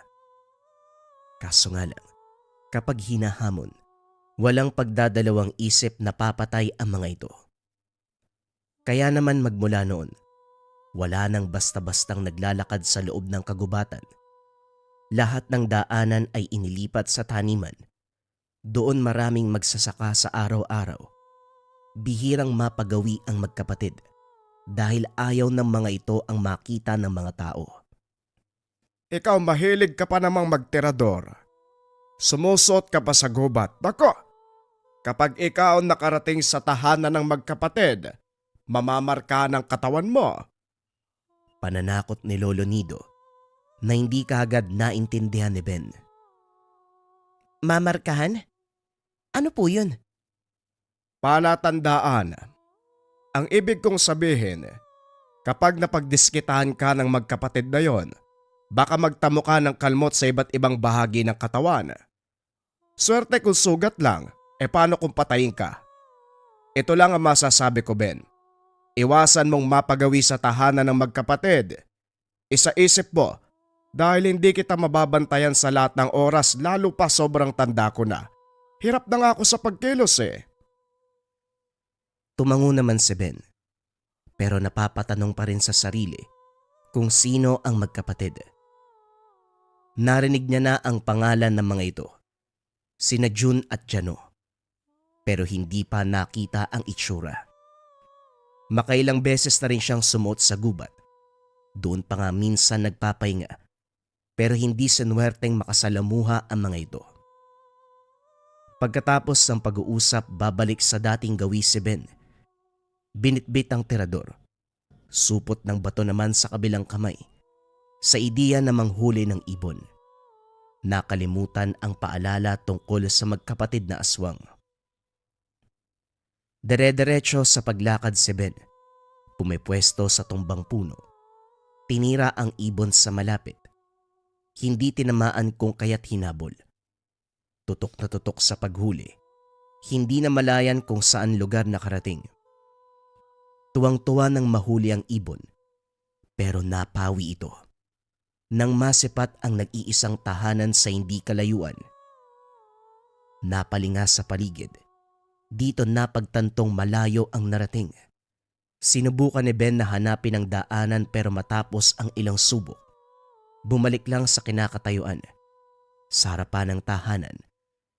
Kaso nga lang, kapag hinahamon, walang pagdadalawang isip na papatay ang mga ito. Kaya naman magmula noon, wala nang basta-bastang naglalakad sa loob ng kagubatan. Lahat ng daanan ay inilipat sa taniman. Doon maraming magsasaka sa araw-araw. Bihirang mapagawi ang magkapatid dahil ayaw ng mga ito ang makita ng mga tao. Ikaw mahilig ka pa namang magtirador. Sumusot ka pa sa gubat. Nako, Kapag ikaw nakarating sa tahanan ng magkapatid, mamamarka ng katawan mo. Pananakot ni Lolo Nido na hindi kaagad naintindihan ni Ben. Mamarkahan? Ano po yun? Palatandaan. Ang ibig kong sabihin, kapag napagdiskitahan ka ng magkapatid na yon, baka magtamo ka ng kalmot sa iba't ibang bahagi ng katawan. Swerte kung sugat lang, paano kung patayin ka? Ito lang ang masasabi ko, Ben. Iwasan mong mapagawi sa tahanan ng magkapatid. Isa-isip mo, dahil hindi kita mababantayan sa lahat ng oras lalo pa sobrang tanda ko na. Hirap na nga ako sa pagkilos Tumango naman si Ben, pero napapatanong pa rin sa sarili kung sino ang magkapatid. Narinig niya na ang pangalan ng mga ito, sina June at Jano, pero hindi pa nakita ang itsura. Makailang beses na rin siyang sumuot sa gubat. Doon pa nga minsan nagpapahinga, pero hindi sinuwerteng makasalamuha ang mga ito. Pagkatapos ng pag-uusap, babalik sa dating gawi si Ben. Binitbit ang tirador. Supot ng bato naman sa kabilang kamay. Sa ideya na manghuli ng ibon. Nakalimutan ang paalala tungkol sa magkapatid na aswang. Dire-diretso sa paglakad si Ben. Pumipwesto sa tumbang puno. Tinira ang ibon sa malapit. Hindi tinamaan kung kaya't hinabol. Tutok na tutok sa paghuli. Hindi na malayan kung saan lugar nakarating. Tuwang-tuwa nang mahuli ang ibon, pero napawi ito. Nang masipat ang nag-iisang tahanan sa hindi kalayuan. Napalinga sa paligid. Dito napagtantong malayo ang narating. Sinubukan ni Ben na hanapin ang daanan pero matapos ang ilang subok, bumalik lang sa kinakatayuan. Sa harapan ng tahanan,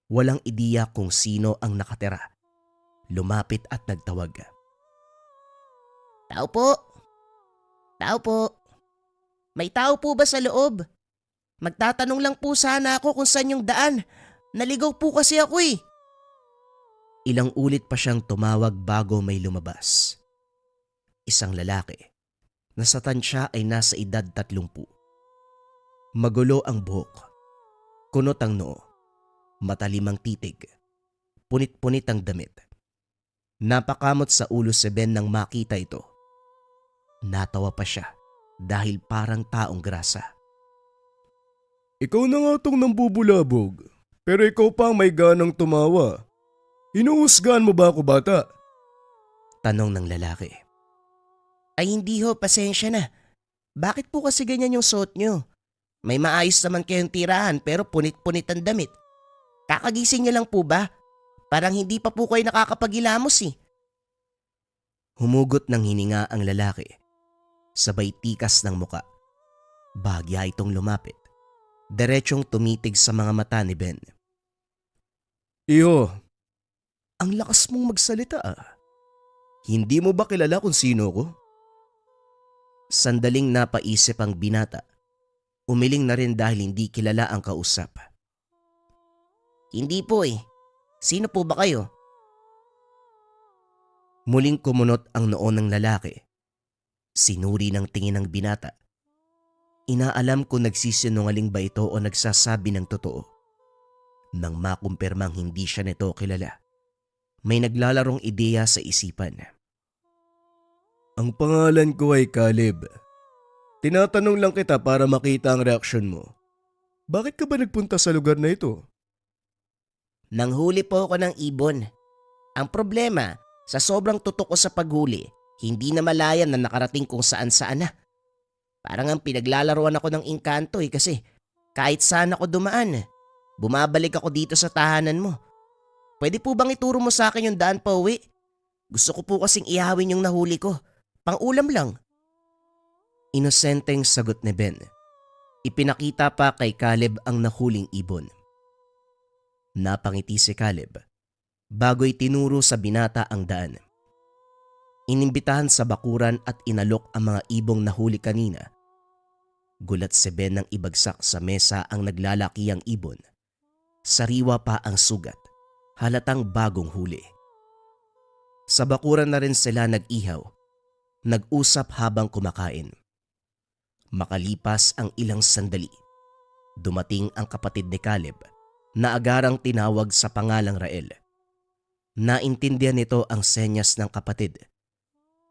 walang ideya kung sino ang nakatira. Lumapit at nagtawag. Tao po! Tao po! May tao po ba sa loob? Magtatanong lang po sana ako kung saan yung daan. Naligaw po kasi ako eh. Ilang ulit pa siyang tumawag bago may lumabas. Isang lalaki. Nasa tansya ay nasa edad 30. Magulo ang buhok. Kunot ang noo. Matalim ang titig. Punit-punit ang damit. Napakamot sa ulo si Ben nang makita ito. Natawa pa siya dahil parang taong grasa. Ikaw na nga tong nambubulabog, pero ikaw pa ang may ganang tumawa. Hinuhusgahan mo ba ako, bata? Tanong ng lalaki. Ay hindi ho, pasensya na. Bakit po kasi ganyan yung suot nyo? May maayos naman kayong tirahan pero punit-punit ang damit. Kakagising niyo lang po ba? Parang hindi pa po kayo nakakapagilamos eh. Humugot ng hininga ang lalaki. Sabay tikas ng muka. Bahagya itong lumapit. Diretsyong tumitig sa mga mata ni Ben. Iyo, Ang lakas mong magsalita ah. Hindi mo ba kilala kung sino ko? Sandaling napaisip ang binata. Umiling na rin dahil hindi kilala ang kausap. Hindi po eh. Sino po ba kayo? Muling kumunot ang noo ng lalaki. Sinuri ng tingin ng binata. Inaalam kung nagsisinungaling ba ito o nagsasabi ng totoo. Nang makumpirmang hindi siya nito kilala, may naglalarong ideya sa isipan. ang pangalan ko ay Caleb. Tinatanong lang kita para makita ang reaksyon mo. Bakit ka ba nagpunta sa lugar na ito? Nanghuli po ako ng ibon. Ang problema, sa sobrang tutok ko sa paghuli, hindi na malayan na nakarating kung saan-saan na. Parang ang pinaglalaruan ako ng engkanto kasi kahit saan ako dumaan, bumabalik ako dito sa tahanan mo. Pwede po bang ituro mo sa akin yung daan pa uwi? Gusto ko po kasing ihawin yung nahuli ko. Pang-ulam lang. Inosenteng sagot ni Ben. Ipinakita pa kay Caleb ang nahuling ibon. Napangiti si Caleb bago'y tinuro sa binata ang daan. Inimbitahan sa bakuran at inalok ang mga ibong nahuli kanina. Gulat si Ben nang ibagsak sa mesa ang naglalakiyang ibon. Sariwa pa ang sugat. halatang bagong huli. Sa bakuran na rin sila nag-ihaw, nag-usap habang kumakain. Makalipas ang ilang sandali, dumating ang kapatid ni Caleb na agarang tinawag sa pangalang Rael. Naintindihan nito ang senyas ng kapatid.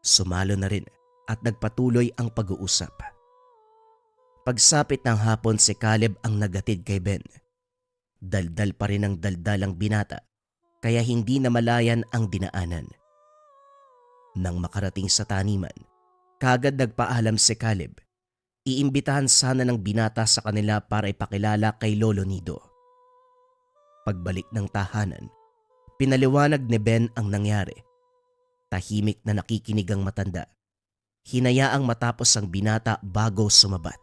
Sumalo na rin at nagpatuloy ang pag-uusap. Pagsapit ng hapon si Caleb ang nagatid kay Ben. Daldal pa rin ang daldal ang binata kaya hindi na malayan ang dinaanan. Nang makarating sa taniman, kagad nagpaalam si Caleb. Iimbitahan sana ng binata sa kanila para ipakilala kay Lolo Nido. Pagbalik ng tahanan, pinaliwanag ni Ben ang nangyari. Tahimik na nakikinig ang matanda. Hinayaang matapos ang binata bago sumabat.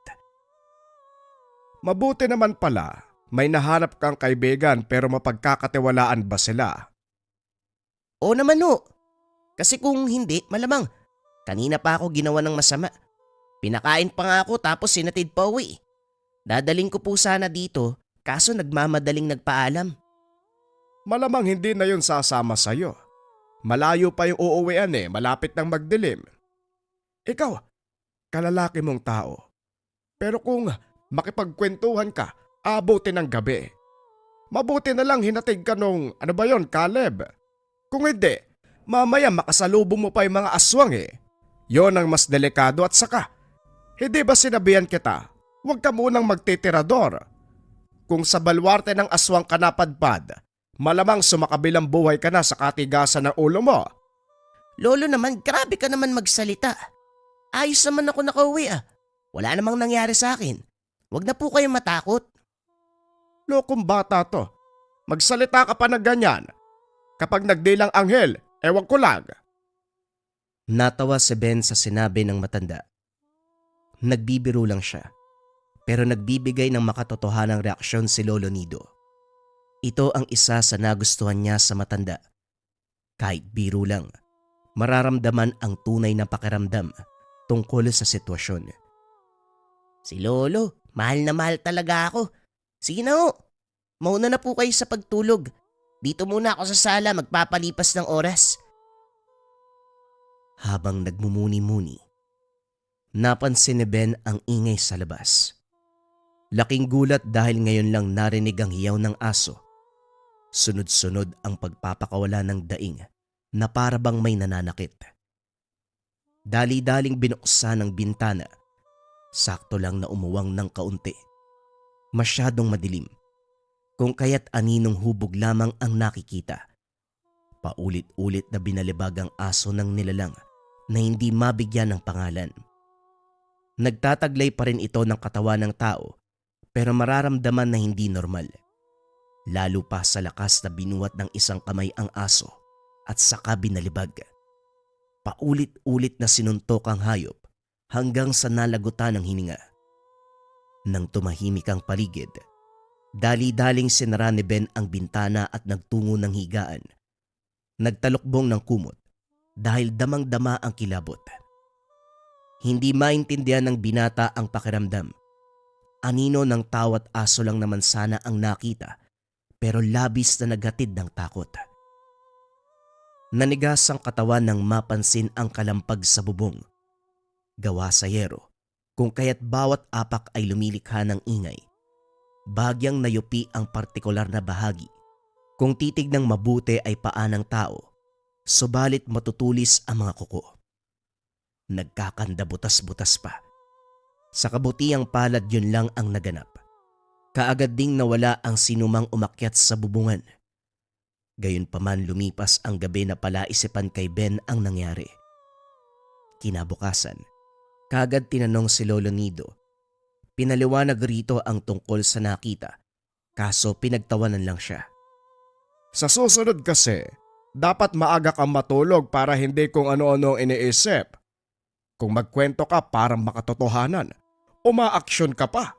Mabuti naman pala, may nahanap kang kaibigan pero mapagkakatiwalaan ba sila? Oo naman ho. Kasi kung hindi, malamang. Kanina pa ako ginawa ng masama. Pinakain pa nga ako tapos sinatid pa uwi. Dadaling ko po sana dito kaso nagmamadaling nagpaalam. Malamang hindi na yun sasama sa'yo. Malayo pa yung uuwian malapit nang magdilim. Ikaw, kalalaki mong tao. Pero kung makipagkwentuhan ka, abutin ng gabi. Mabuti na lang hinatid ka nung, Caleb? Kung hindi, mamaya makasalubong mo pa yung mga aswang Yon ang mas delikado at saka, hindi ba sinabihan kita, huwag ka munang magtitirador. Kung sa balwarte ng aswang ka napadpad, malamang sumakabilang buhay ka na sa katigasan ng ulo mo. Lolo naman, grabe ka naman magsalita. Ayos naman ako nakauwi Wala namang nangyari sa akin. Huwag na po kayong matakot. Lokong bata to. Magsalita ka pa na ganyan. Kapag nagdilang anghel, ewan ko lang. Natawa si Ben sa sinabi ng matanda. Nagbibiro lang siya, pero nagbibigay ng makatotohanang reaksyon si Lolo Nido. Ito ang isa sa nagustuhan niya sa matanda. Kahit biro lang, mararamdaman ang tunay na pakiramdam tungkol sa sitwasyon. Si Lolo, mahal na mahal talaga ako. Sige na ho, mauna na po kayo sa pagtulog. Dito muna ako sa sala magpapalipas ng oras. Habang nagmumuni-muni, napansin ni Ben ang ingay sa labas. Laking gulat dahil ngayon lang narinig ang hiyaw ng aso. Sunod-sunod ang pagpapakawala ng daing na para bang may nananakit. Dali-daling binuksan ang bintana. Sakto lang na umuwang ng kaunti. Masyadong madilim. Kung kaya't aninong hubog lamang ang nakikita. Paulit-ulit na binalibag ang aso ng nilalang na hindi mabigyan ng pangalan. Nagtataglay pa rin ito ng katawan ng tao pero mararamdaman na hindi normal. Lalo pa sa lakas na binuhat ng isang kamay ang aso at saka binalibag. Paulit-ulit na sinuntok ang hayop hanggang sa nalagutan ng hininga. Nang tumahimik ang paligid, dali-daling sinara ni Ben ang bintana at nagtungo ng higaan. Nagtalukbong ng kumot dahil damang-dama ang kilabot. Hindi maintindihan ng binata ang pakiramdam. Anino ng tawat aso lang naman sana ang nakita pero labis na naghatid ng takot. Nanigas ang katawan nang mapansin ang kalampag sa bubong. Gawa sa yero, kung kaya't bawat apak ay lumilikha ng ingay. Bagyang nayupi ang partikular na bahagi. Kung titignang mabuti ay paa ng tao, subalit matutulis ang mga kuko. Nagkakanda butas-butas pa. Sa kabutiang palad yun lang ang naganap. Kaagad ding nawala ang sinumang umakyat sa bubungan. Gayunpaman lumipas ang gabi na palaisipan kay Ben ang nangyari. Kinabukasan, kaagad tinanong si Lolo Nido. Pinaliwanag rito ang tungkol sa nakita, kaso pinagtawanan lang siya. Sa susunod kasi, dapat maaga kang matulog para hindi kung ano-ano iniisip. Kung magkwento ka parang makatotohanan, umaaksyon ka pa.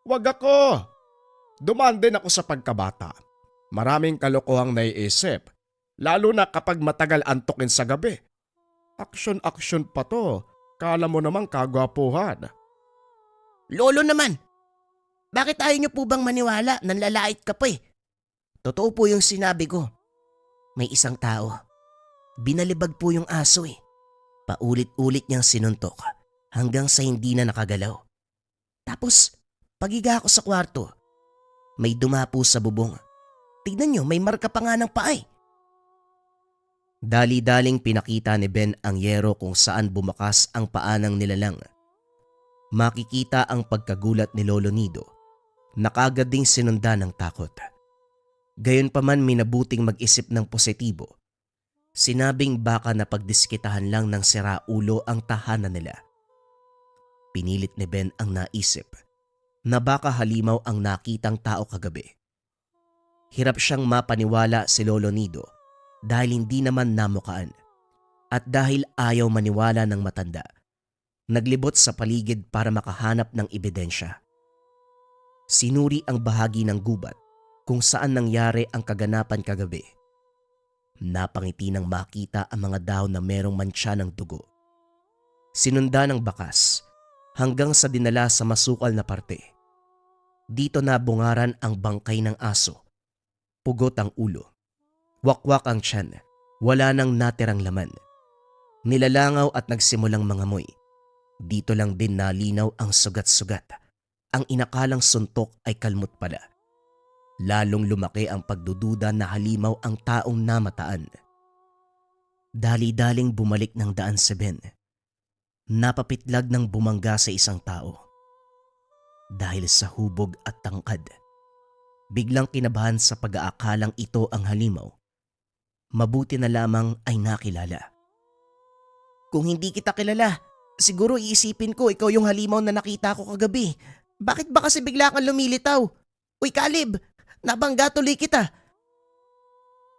Wag ako! Dumaan din ako sa pagkabata. Maraming kalokohang naiisip, lalo na kapag matagal antukin sa gabi. Aksyon-aksyon pa to, kala mo namang kagwapuhan. Lolo naman, bakit ayaw niyo po bang maniwala? Nanlalait ka pa Totoo po yung sinabi ko. May isang tao. Binalibag po yung aso eh. Paulit-ulit niyang sinuntok hanggang sa hindi na nakagalaw. Tapos, pagiga ako sa kwarto, may dumapo sa bubong. Tignan niyo, may marka pa nga ng paa eh. Dali-daling pinakita ni Ben ang yero kung saan bumakas ang paa ng nilalang. Makikita ang pagkagulat ni Lolo Nido na kaagad ding sinundan ng takot. Gayunpaman minabuting mag-isip ng positibo. Sinabing baka napagdiskitahan lang ng siraulo ang tahanan nila. Pinilit ni Ben ang naisip na baka halimaw ang nakitang tao kagabi. Hirap siyang mapaniwala si Lolo Nido dahil hindi naman namukaan at dahil ayaw maniwala ng matanda. Naglibot sa paligid para makahanap ng ebidensya. Sinuri ang bahagi ng gubat kung saan nangyari ang kaganapan kagabi. Napangiti nang makita ang mga dahon na merong mantsa ng dugo. Sinunda ng bakas hanggang sa dinala sa masukal na parte. Dito nabungaran ang bangkay ng aso. Pugot ang ulo. Wakwak ang tiyan. Wala nang natirang laman. Nilalangaw at nagsimulang mangamoy. Dito lang din nalinaw ang sugat-sugat. Ang inakalang suntok ay kalmot pala. Lalong lumaki ang pagdududa na halimaw ang taong namataan. Dali-daling bumalik ng daan si Ben. Napapitlag ng bumangga sa isang tao. Dahil sa hubog at tangkad, biglang kinabahan sa pag-aakalang ito ang halimaw. Mabuti na lamang ay nakilala. Kung hindi kita kilala, siguro iisipin ko ikaw yung halimaw na nakita ko kagabi. Bakit ba kasi bigla kang lumilitaw? Uy Caleb, nabangga tuloy kita.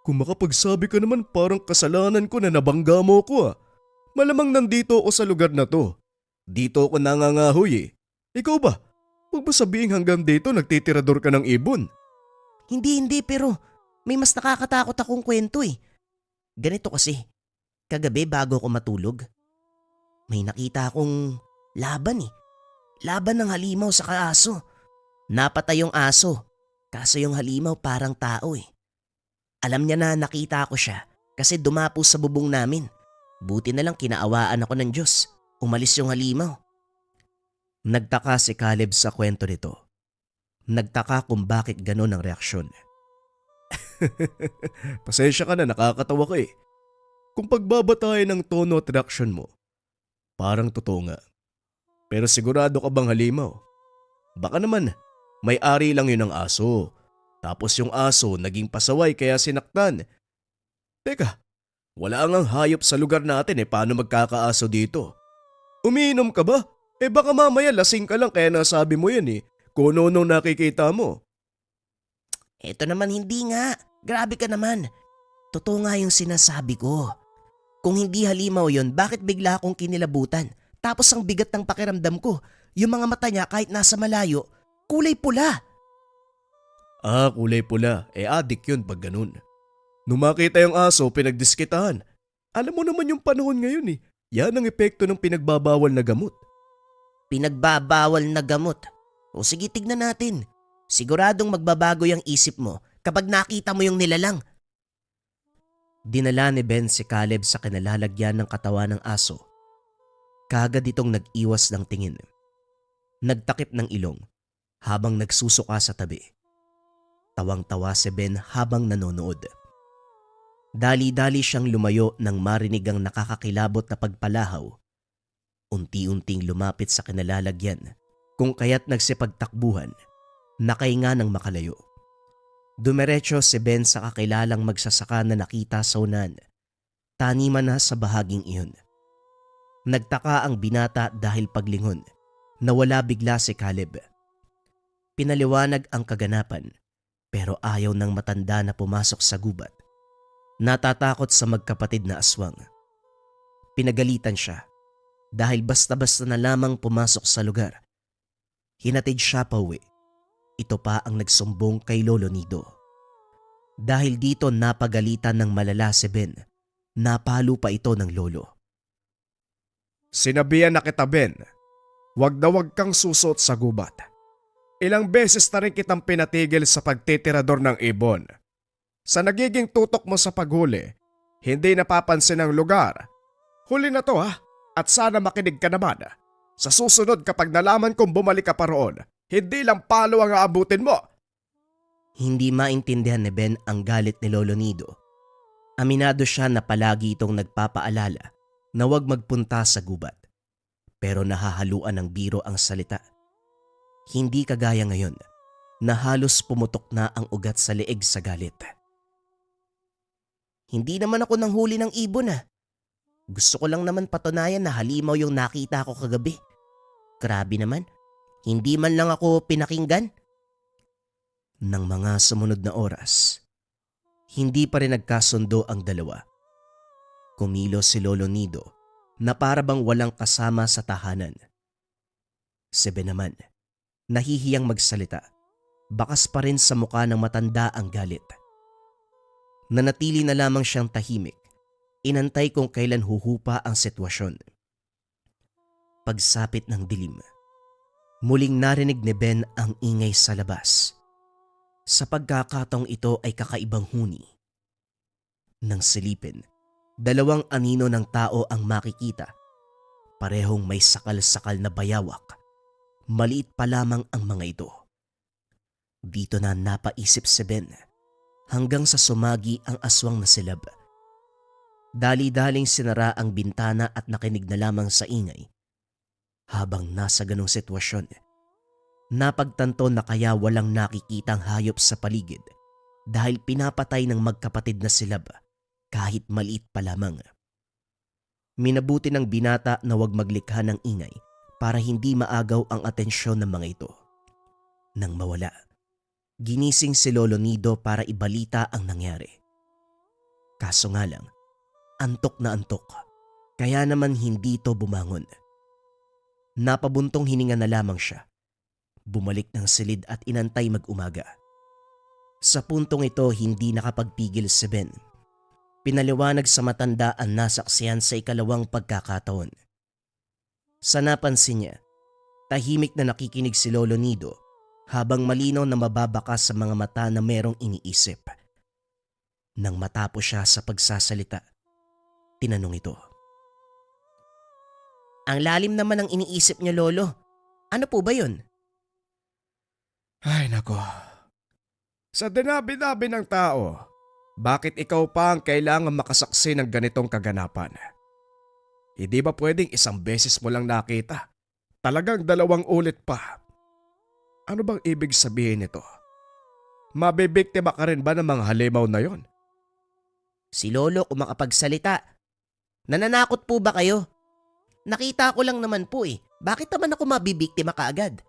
Kung makapagsabi ka naman parang kasalanan ko na nabangga mo ko ah. Malamang nandito ako sa lugar na to. Dito ako nangangahoy eh. Ikaw ba? Huwag ba sabihin hanggang dito nagtitirador ka ng ibon? Hindi pero may mas nakakatakot akong kwento eh. Ganito kasi, kagabi bago ako matulog, may nakita akong laban eh. Laban ng halimaw sa kaaso. Napatay yung aso, kaso yung halimaw parang tao eh. Alam niya na nakita ko siya kasi dumapo sa bubong namin. Buti na lang kinaawaan ako ng Diyos. Umalis yung halimaw. Nagtaka si Caleb sa kwento nito. Nagtaka kung bakit ganon ang reaksyon. Pasensya ka na, nakakatawa ka eh. Kung pagbabatayan ng tono at reaksyon mo, parang totoo nga. Pero sigurado ka bang halimaw? Baka naman, may-ari lang yun ng aso. Tapos yung aso naging pasaway kaya sinaktan. Teka, wala ngang hayop sa lugar natin eh, paano magkakaaso dito? Umiinom ka ba? Baka mamaya lasing ka lang kaya nasabi mo yan eh. Kung ano nung nakikita mo. Eto naman hindi nga. Grabe ka naman. Totoo nga yung sinasabi ko. Kung hindi halimaw yon, bakit bigla akong kinilabutan? Tapos ang bigat ng pakiramdam ko, yung mga mata niya kahit nasa malayo, kulay pula. Ah, kulay pula. Adik yun pag ganun. Nung makita yung aso, pinagdiskitahan. Alam mo naman yung panahon ngayon eh. Yan ang epekto ng pinagbabawal na gamot. Pinagbabawal na gamot. O sige, tignan natin. Siguradong magbabago yung isip mo kapag nakita mo yung nilalang. Dinala ni Ben si Caleb sa kinalalagyan ng katawan ng aso. Kaagad itong nag-iwas ng tingin. Nagtakip ng ilong habang nagsusuka sa tabi. Tawang-tawa si Ben habang nanonood. Dali-dali siyang lumayo nang marinig ang nakakakilabot na pagpalahaw. Unti-unting lumapit sa kinalalagyan kung kaya't nagsipagtakbuhan, nakahinga ng makalayo. Dumiretso si Ben sa kakilalang magsasaka na nakita sa unan. Taniman na sa bahaging iyon. Nagtaka ang binata dahil paglingon, nawala bigla si Caleb. Pinaliwanag ang kaganapan pero ayaw ng matanda na pumasok sa gubat. Natatakot sa magkapatid na aswang. Pinagalitan siya dahil basta-basta na lamang pumasok sa lugar. Hinatid siya pauwi. Ito pa ang nagsumbong kay Lolo Nido. Dahil dito napagalitan ng malala si Ben. Napalo pa ito ng lolo. Sinabihan na kita, Ben. Wag na wag kang susot sa gubat. Ilang beses na rin kitang pinatigil sa pagtitirador ng ibon. Sa nagiging tutok mo sa paghuli, hindi napapansin ang lugar. Huli na to ha, at sana makinig ka naman. Sa susunod kapag nalaman kong bumalik ka pa roon, hindi lang palo ang aabutin mo. Hindi maintindihan ni Ben ang galit ni Lolo Nido. Aminado siya na palagi itong nagpapaalala na huwag magpunta sa gubat. Pero nahahaluan ng biro ang salita. Hindi kagaya ngayon na halos pumutok na ang ugat sa leeg sa galit. Hindi naman ako nanghuli ng ibon ah. Gusto ko lang naman patunayan na halimaw yung nakita ko kagabi. Grabe naman, hindi man lang ako pinakinggan. Nang mga sumunod na oras, hindi pa rin nagkasundo ang dalawa. Kumilos si Lolo Nido na para bang walang kasama sa tahanan. Si Ben naman, nahihiyang magsalita, bakas pa rin sa mukha ng matanda ang galit. Nanatili na lamang siyang tahimik, inantay kung kailan huhupa ang sitwasyon. Pagsapit ng dilim, muling narinig ni Ben ang ingay sa labas. Sa pagkakataong ito ay kakaibang huni. Nang silipin, dalawang anino ng tao ang makikita. Parehong may sakal-sakal na bayawak. Maliit pa lamang ang mga ito. Dito na napaisip si Ben hanggang sa sumagi ang aswang na silab. Dali-daling sinara ang bintana at nakinig na lamang sa ingay. Habang nasa ganong sitwasyon, napagtanto na kaya walang nakikitang hayop sa paligid dahil pinapatay ng magkapatid na silab kahit maliit pa lamang. Minabuti ng binata na huwag maglikha ng ingay para hindi maagaw ang atensyon ng mga ito. Nang mawala, ginising si Lolo Nido para ibalita ang nangyari. Kaso nga lang, antok na antok, kaya naman hindi ito bumangon. Napabuntong hininga na lamang siya. Bumalik ng silid at inantay mag-umaga. Sa puntong ito hindi nakapagpigil si Ben. Pinaliwanag sa matanda ang nasaksihan sa ikalawang pagkakataon. Sa napansin niya, tahimik na nakikinig si Lolo Nido habang malinaw na mababakas sa mga mata na merong iniisip. Nang matapos siya sa pagsasalita, tinanong ito. Ang lalim naman ng iniisip niyo, Lolo. Ano po ba yun? Ay nako. Sa dinabi-dabi ng tao, bakit ikaw pa ang kailangan makasaksi ng ganitong kaganapan? Hindi ba pwedeng isang beses mo lang nakita? Talagang 2 ulit pa. Ano bang ibig sabihin nito? Mabibiktima ka rin ba ng mga halimaw na yon? Si Lolo kung makapagsalita. Nananakot po ba kayo? Nakita ko lang naman po eh. Bakit naman ako mabibiktima kaagad?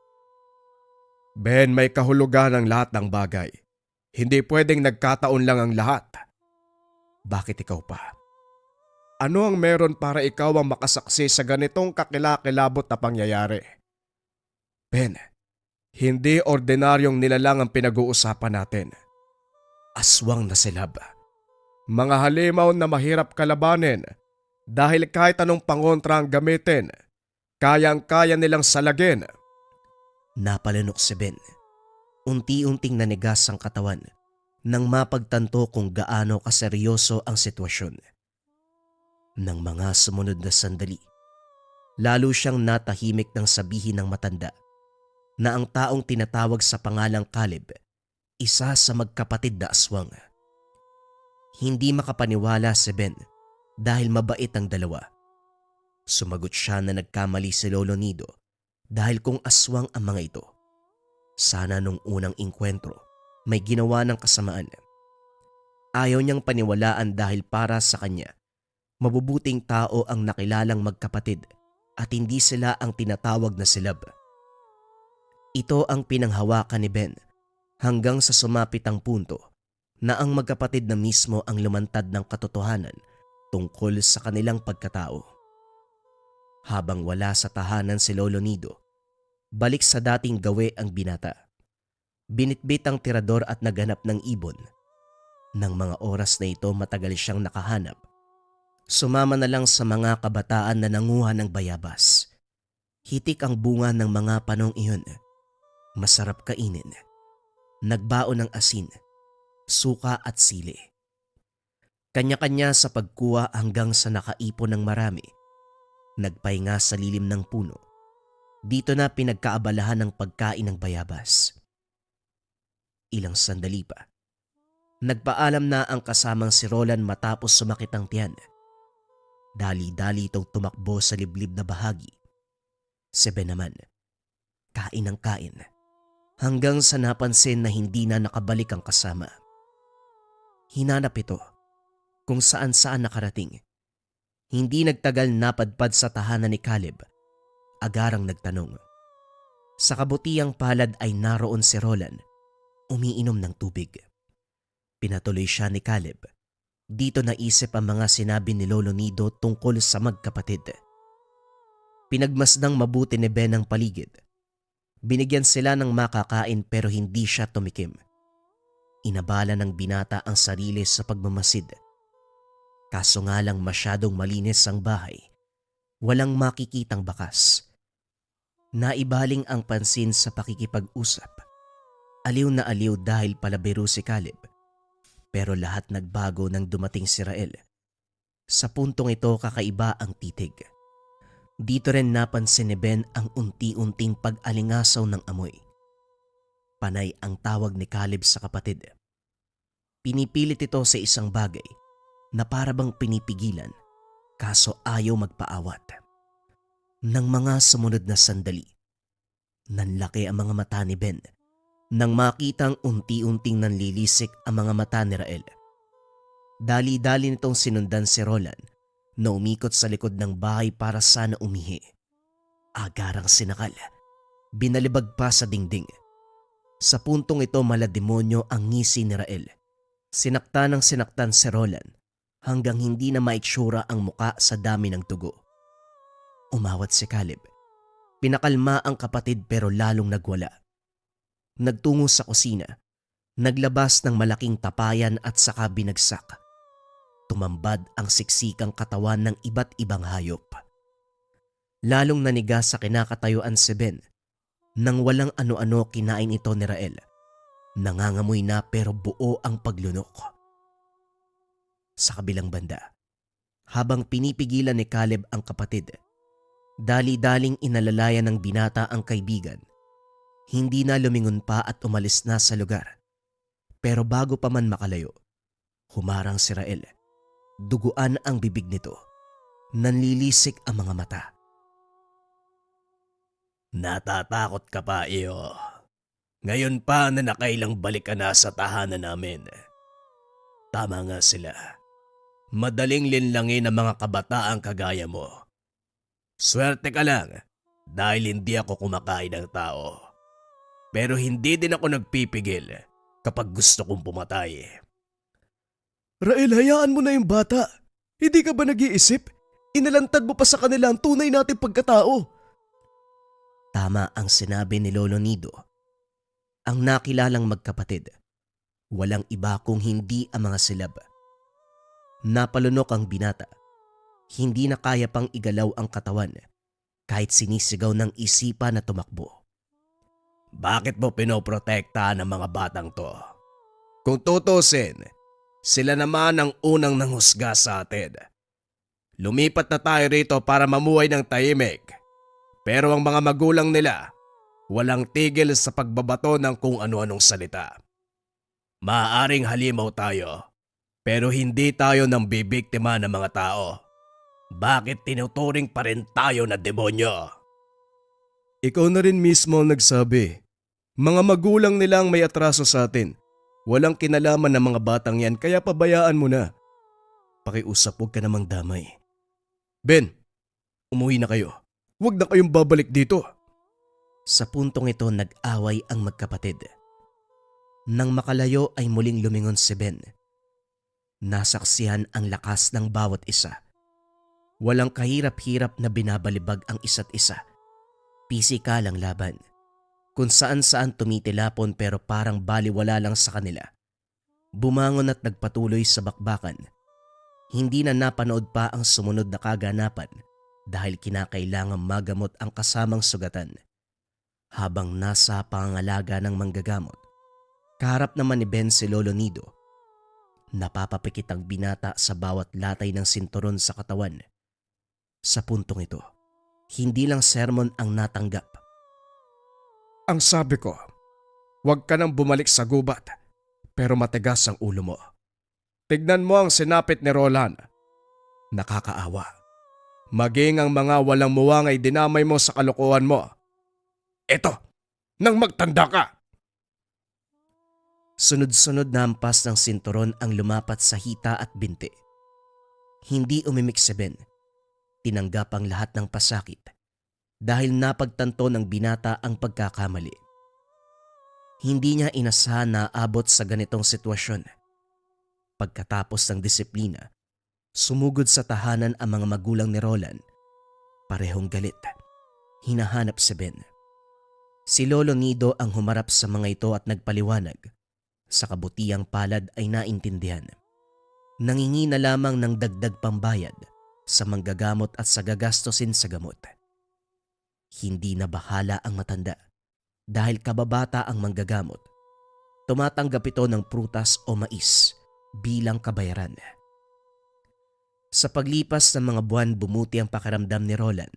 Ben, may kahulugan ang lahat ng bagay. Hindi pwedeng nagkataon lang ang lahat. Bakit ikaw pa? Ano ang meron para ikaw ang makasaksi sa ganitong kakilakilabot na pangyayari? Ben, hindi ordinaryong nilalang ang pinag-uusapan natin. Aswang na silab. Mga halimaw na mahirap kalabanin dahil kahit anong pangontra ang gamitin, kayang-kaya nilang salagin. Napalinok si Ben. Unti-unting nanigas ang katawan nang mapagtanto kung gaano kaseryoso ang sitwasyon. Nang mga sumunod na sandali, lalo siyang natahimik nang sabihin ng matanda na ang taong tinatawag sa pangalang Caleb, isa sa magkapatid na aswang. Hindi makapaniwala si Ben dahil mabait ang dalawa. Sumagot siya na nagkamali si Lolo Nido dahil kung aswang ang mga ito, sana nung unang inkwentro may ginawa ng kasamaan. Ayaw niyang paniwalaan dahil para sa kanya, mabubuting tao ang nakilalang magkapatid at hindi sila ang tinatawag na silab. Ito ang pinanghawakan ni Ben hanggang sa sumapit ang punto na ang magkapatid na mismo ang lumantad ng katotohanan tungkol sa kanilang pagkatao. Habang wala sa tahanan si Lolo Nido, balik sa dating gawe ang binata. Binitbit ang tirador at naghanap ng ibon. Nang mga oras na ito matagal siyang nakahanap, sumama na lang sa mga kabataan na nanguha ng bayabas. Hitik ang bunga ng mga panong iyon. Masarap kainin. Nagbaon ng asin. suka at sili. Kanya-kanya sa pagkuha hanggang sa nakaipon ng marami. Nagpahinga sa lilim ng puno. Dito na pinagkaabalahan ng pagkain ng bayabas. Ilang sandali pa. Nagpaalam na ang kasamang si Roland matapos sumakit ang tiyan. Dali-dali itong tumakbo sa liblib na bahagi. Si Ben naman, kain ng kain. Hanggang sa napansin na hindi na nakabalik ang kasama. Hinanap ito kung saan-saan nakarating. Hindi nagtagal napadpad sa tahanan ni Caleb. Agarang nagtanong. Sa kabutiang palad ay naroon si Roland, umiinom ng tubig. Pinatuloy siya ni Caleb. Dito naisip ang mga sinabi ni Lolo Nido tungkol sa magkapatid. Pinagmasdang mabuti ni Ben ang paligid. Binigyan sila ng makakain pero hindi siya tumikim. Inabala ng binata ang sarili sa pagmamasid. Kaso nga lang masyadong malinis ang bahay. Walang makikitang bakas. Naibaling ang pansin sa pakikipag-usap. Aliw na aliw dahil palabiro si Caleb. Pero lahat nagbago nang dumating si Rael. Sa puntong ito kakaiba ang titig. Dito rin napansin ni Ben ang unti-unting pag-alingasaw ng amoy. Panay ang tawag ni Caleb sa kapatid. Pinipilit ito sa isang bagay na parabang pinipigilan kaso ayaw magpaawat. Nang mga sumunod na sandali, nanlaki ang mga mata ni Ben nang makitang unti-unting nanlilisik ang mga mata ni Rael. Dali-dali nitong sinundan si Roland na umikot sa likod ng bahay para sana umihi. Agarang sinakal, binalibag pa sa dingding. Sa puntong ito malademonyo ang ngisi ni Rael. Sinaktan ng sinaktan si Roland hanggang hindi na maitsura ang muka sa dami ng dugo. Umawat si Caleb. Pinakalma ang kapatid pero lalong nagwala. Nagtungo sa kusina. Naglabas ng malaking tapayan at saka binagsak. Tumambad ang siksikang katawan ng iba't ibang hayop. Lalong naniga sa kinakatayuan si Ben. Nang walang ano-ano kinain ito ni Rael. Nangangamoy na pero buo ang paglunok. Sa kabilang banda, habang pinipigilan ni Caleb ang kapatid, dali-daling inalalayan ng binata ang kaibigan. Hindi na lumingon pa at umalis na sa lugar. Pero bago pa man makalayo, humarang si Rael. Duguan ang bibig nito. Nanlilisik ang mga mata. Natatakot ka pa, iyo. Ngayon pa na nakailang balik ka na sa tahanan namin. Tama nga sila. Madaling linlangin ang mga kabataang kagaya mo. Swerte ka lang dahil hindi ako kumakain ng tao. Pero hindi din ako nagpipigil kapag gusto kong pumatay. Rael, hayaan mo na yung bata. Hindi ka ba nag-iisip? Inalantad mo pa sa kanila ang tunay nating pagkatao. Tama ang sinabi ni Lolo Nido. Ang nakilalang magkapatid, walang iba kung hindi ang mga silab. Napalunok ang binata. Hindi na kaya pang igalaw ang katawan kahit sinisigaw ng isipan na tumakbo. Bakit mo pinoprotektahan ang mga batang to? Kung tutusin, sila naman ang unang nanghusga sa atin. Lumipat na tayo rito para mamuhay ng tahimik. Pero ang mga magulang nila, walang tigil sa pagbabato ng kung ano-anong salita. Maaaring halimaw tayo, pero hindi tayo nang bibiktima ng mga tao. Bakit tinuturing pa rin tayo na demonyo? Ikaw na rin mismo ang nagsabi. Mga magulang nilang may atraso sa atin. Walang kinalaman ng mga batang yan kaya pabayaan mo na. Pakiusap, huwag ka namang damay. Ben, umuwi na kayo. Huwag na kayong babalik dito. Sa puntong ito nag-away ang magkapatid. Nang makalayo ay muling lumingon si Ben. Nasaksihan ang lakas ng bawat isa. Walang kahirap-hirap na binabalibag ang isa't isa. Pisikal ang laban. Kung saan-saan tumitilapon pero parang baliwala lang sa kanila. Bumangon at nagpatuloy sa bakbakan. Hindi na napanood pa ang sumunod na kaganapan dahil kinakailangang magamot ang kasamang sugatan. Habang nasa pangangalaga ng manggagamot, kaharap naman ni Ben si Lolo Nido Napapapikit ang binata sa bawat latay ng sinturon sa katawan. Sa puntong ito, hindi lang sermon ang natanggap. Ang sabi ko, huwag ka nang bumalik sa gubat, pero matigas ang ulo mo. Tignan mo ang sinapit ni Roland. Nakakaawa. Maging ang mga walang muwang ay dinamay mo sa kalokohan mo. Eto, nang magtanda ka! Sunod-sunod na hampas ng sinturon ang lumapat sa hita at binti. Hindi umimik si Ben. Tinanggap ang lahat ng pasakit dahil napagtanto ng binata ang pagkakamali. Hindi niya inasahan na aabot sa ganitong sitwasyon. Pagkatapos ng disiplina, sumugod sa tahanan ang mga magulang ni Roland. Parehong galit. Hinahanap si Ben. Si Lolo Nido ang humarap sa mga ito at nagpaliwanag. Sa kabutiang palad ay naintindihan. Nangingi na lamang ng dagdag pambayad sa manggagamot at sa gagastusin sa gamot. Hindi na bahala ang matanda dahil kababata ang manggagamot. Tumatanggap ito ng prutas o mais bilang kabayaran. Sa paglipas ng mga buwan bumuti ang pakiramdam ni Roland.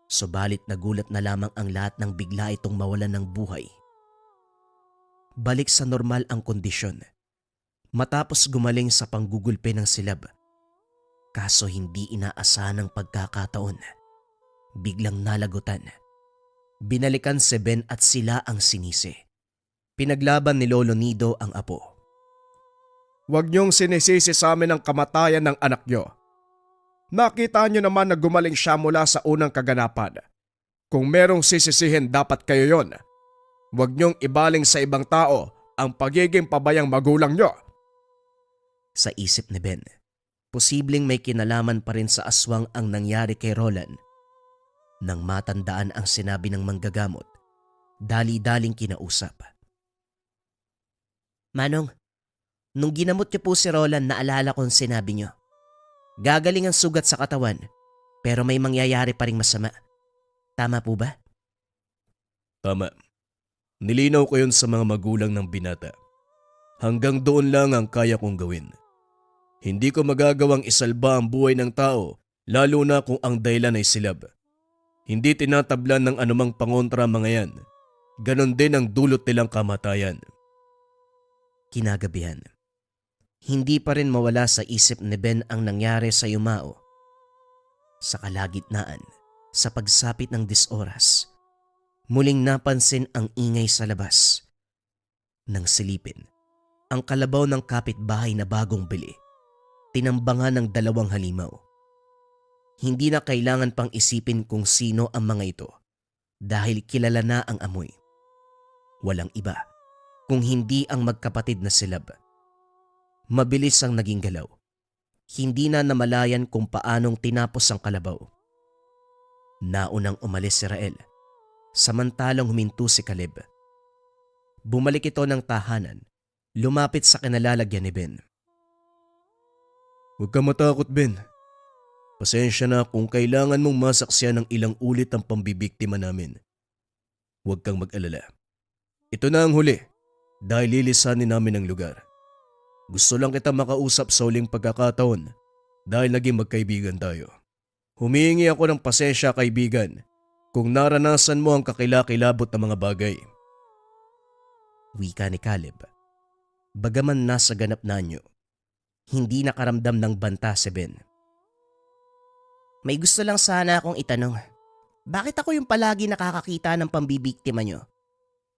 Subalit nagulat na lamang ang lahat nang bigla itong mawalan ng buhay. Balik sa normal ang kondisyon matapos gumaling sa panggugulpe ng silab. Kaso hindi inaasahan ang pagkakataon. Biglang nalagutan. Binalikan si Ben at sila ang sinisi. Pinaglaban ni Lolo Nido ang apo. Huwag niyong sinisisi sa amin ang kamatayan ng anak niyo. Nakita niyo naman na gumaling siya mula sa unang kaganapan. Kung merong sisisihin, dapat kayo yon. Huwag niyong ibaling sa ibang tao ang pagiging pabayang magulang niyo. Sa isip ni Ben, posibleng may kinalaman pa rin sa aswang ang nangyari kay Roland. Nang matandaan ang sinabi ng manggagamot, dali-daling kinausap. Manong, nung ginamot niyo po si Roland, naalala kong sinabi niyo. Gagaling ang sugat sa katawan, pero may mangyayari pa ring masama. Tama po ba? Tama. Nilinaw ko yun sa mga magulang ng binata. Hanggang doon lang ang kaya kong gawin. Hindi ko magagawang isalba ang buhay ng tao, lalo na kung ang dahilan ay silab. Hindi tinatablan ng anumang pangontra mga yan. Ganon din ang dulot nilang kamatayan. Kinagabihan. Hindi pa rin mawala sa isip ni Ben ang nangyari sa Yumao. Sa kalagitnaan, sa pagsapit ng 10 oras, muling napansin ang ingay sa labas. Nang silipin, ang kalabaw ng kapitbahay na bagong bili, tinambangan ng 2 halimaw. Hindi na kailangan pang isipin kung sino ang mga ito dahil kilala na ang amoy. Walang iba kung hindi ang magkapatid na silab. Mabilis ang naging galaw. Hindi na namalayan kung paanong tinapos ang kalabaw. Naunang umalis si Rael, samantalang huminto si Caleb. Bumalik ito ng tahanan, lumapit sa kinalalagyan ni Ben. Huwag ka matakot, Ben. Pasensya na kung kailangan mong masaksiyan ng ilang ulit ang pambibiktima namin. Huwag kang mag-alala. Ito na ang huli dahil lilisanin namin ang lugar. Gusto lang kita makausap sa uling pagkakataon dahil naging magkaibigan tayo. Humihingi ako ng pasensya, kaibigan, kung naranasan mo ang kakilakilabot na mga bagay. Wika ni Caleb. Bagaman nasa ganap na anyo, hindi nakaramdam ng banta si Ben. May gusto lang sana akong itanong. Bakit ako yung palagi nakakakita ng pambibiktima nyo?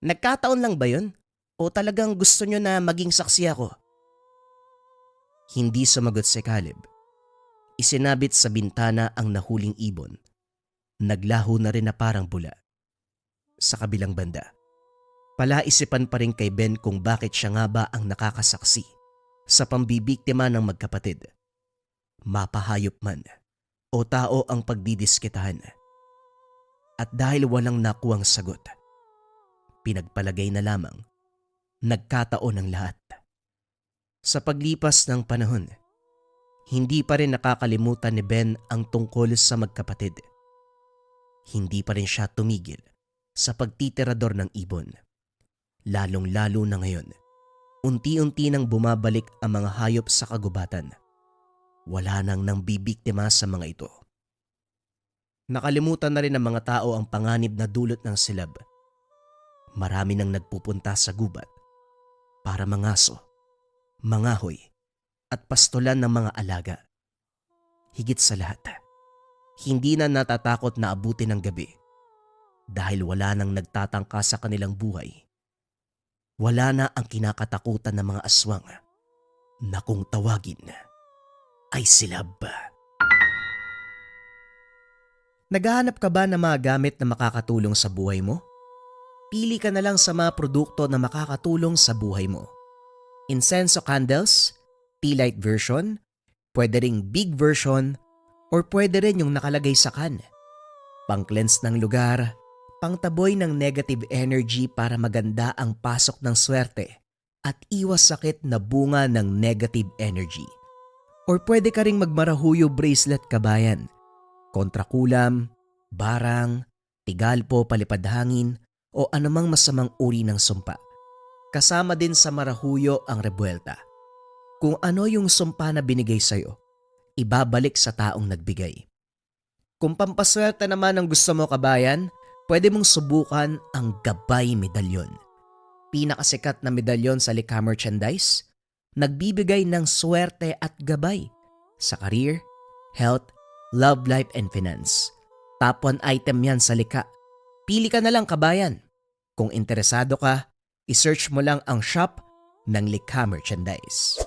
Nagkataon lang ba yun? O talagang gusto nyo na maging saksi ako? Hindi sumagot si Caleb. Isinabit sa bintana ang nahuling ibon. Naglaho na rin na parang bula. Sa kabilang banda, palaisipan pa rin kay Ben kung bakit siya nga ba ang nakakasaksi sa pambibiktima ng magkapatid. Mapahayop man o tao ang pagdidiskitahan. At dahil walang nakuwang sagot, pinagpalagay na lamang nagkataon ang lahat. Sa paglipas ng panahon, hindi pa rin nakakalimutan ni Ben ang tungkol sa magkapatid. Hindi pa rin siya tumigil sa pagtitirador ng ibon. Lalong-lalo na ngayon, Unti-unti nang bumabalik ang mga hayop sa kagubatan. Wala nang bibiktima sa mga ito. Nakalimutan na rin ng mga tao ang panganib na dulot ng silab. Marami nang nagpupunta sa gubat para mangaso, mangahoy at pastulan ng mga alaga. Higit sa lahat, hindi na natatakot na abutin ng gabi dahil wala nang nagtatangka sa kanilang buhay. Wala na ang kinakatakutan ng mga aswang na kung tawagin ay silab. Naghahanap ka ba ng mga gamit na makakatulong sa buhay mo? Pili ka na lang sa mga produkto na makakatulong sa buhay mo. Incenso candles, tea light version, pwede ring big version, or pwede rin yung nakalagay sa can. Pang-cleanse ng lugar, pangtaboy ng negative energy para maganda ang pasok ng swerte at iwas sakit na bunga ng negative energy. Or pwede ka ring magmarahuyo bracelet kabayan, kontrakulam, barang, tigalpo palipad hangin o anumang masamang uri ng sumpa. Kasama din sa marahuyo ang rebuelta. Kung ano yung sumpa na binigay sa'yo, ibabalik sa taong nagbigay. Kung pampaswerte naman ang gusto mo kabayan, pwede mong subukan ang Gabay Medalyon. Pinakasikat na medalyon sa likha merchandise, nagbibigay ng swerte at gabay sa career, health, love life and finance. Top 1 item yan sa likha. Pili ka na lang kabayan. Kung interesado ka, isearch mo lang ang shop ng Likha Merchandise.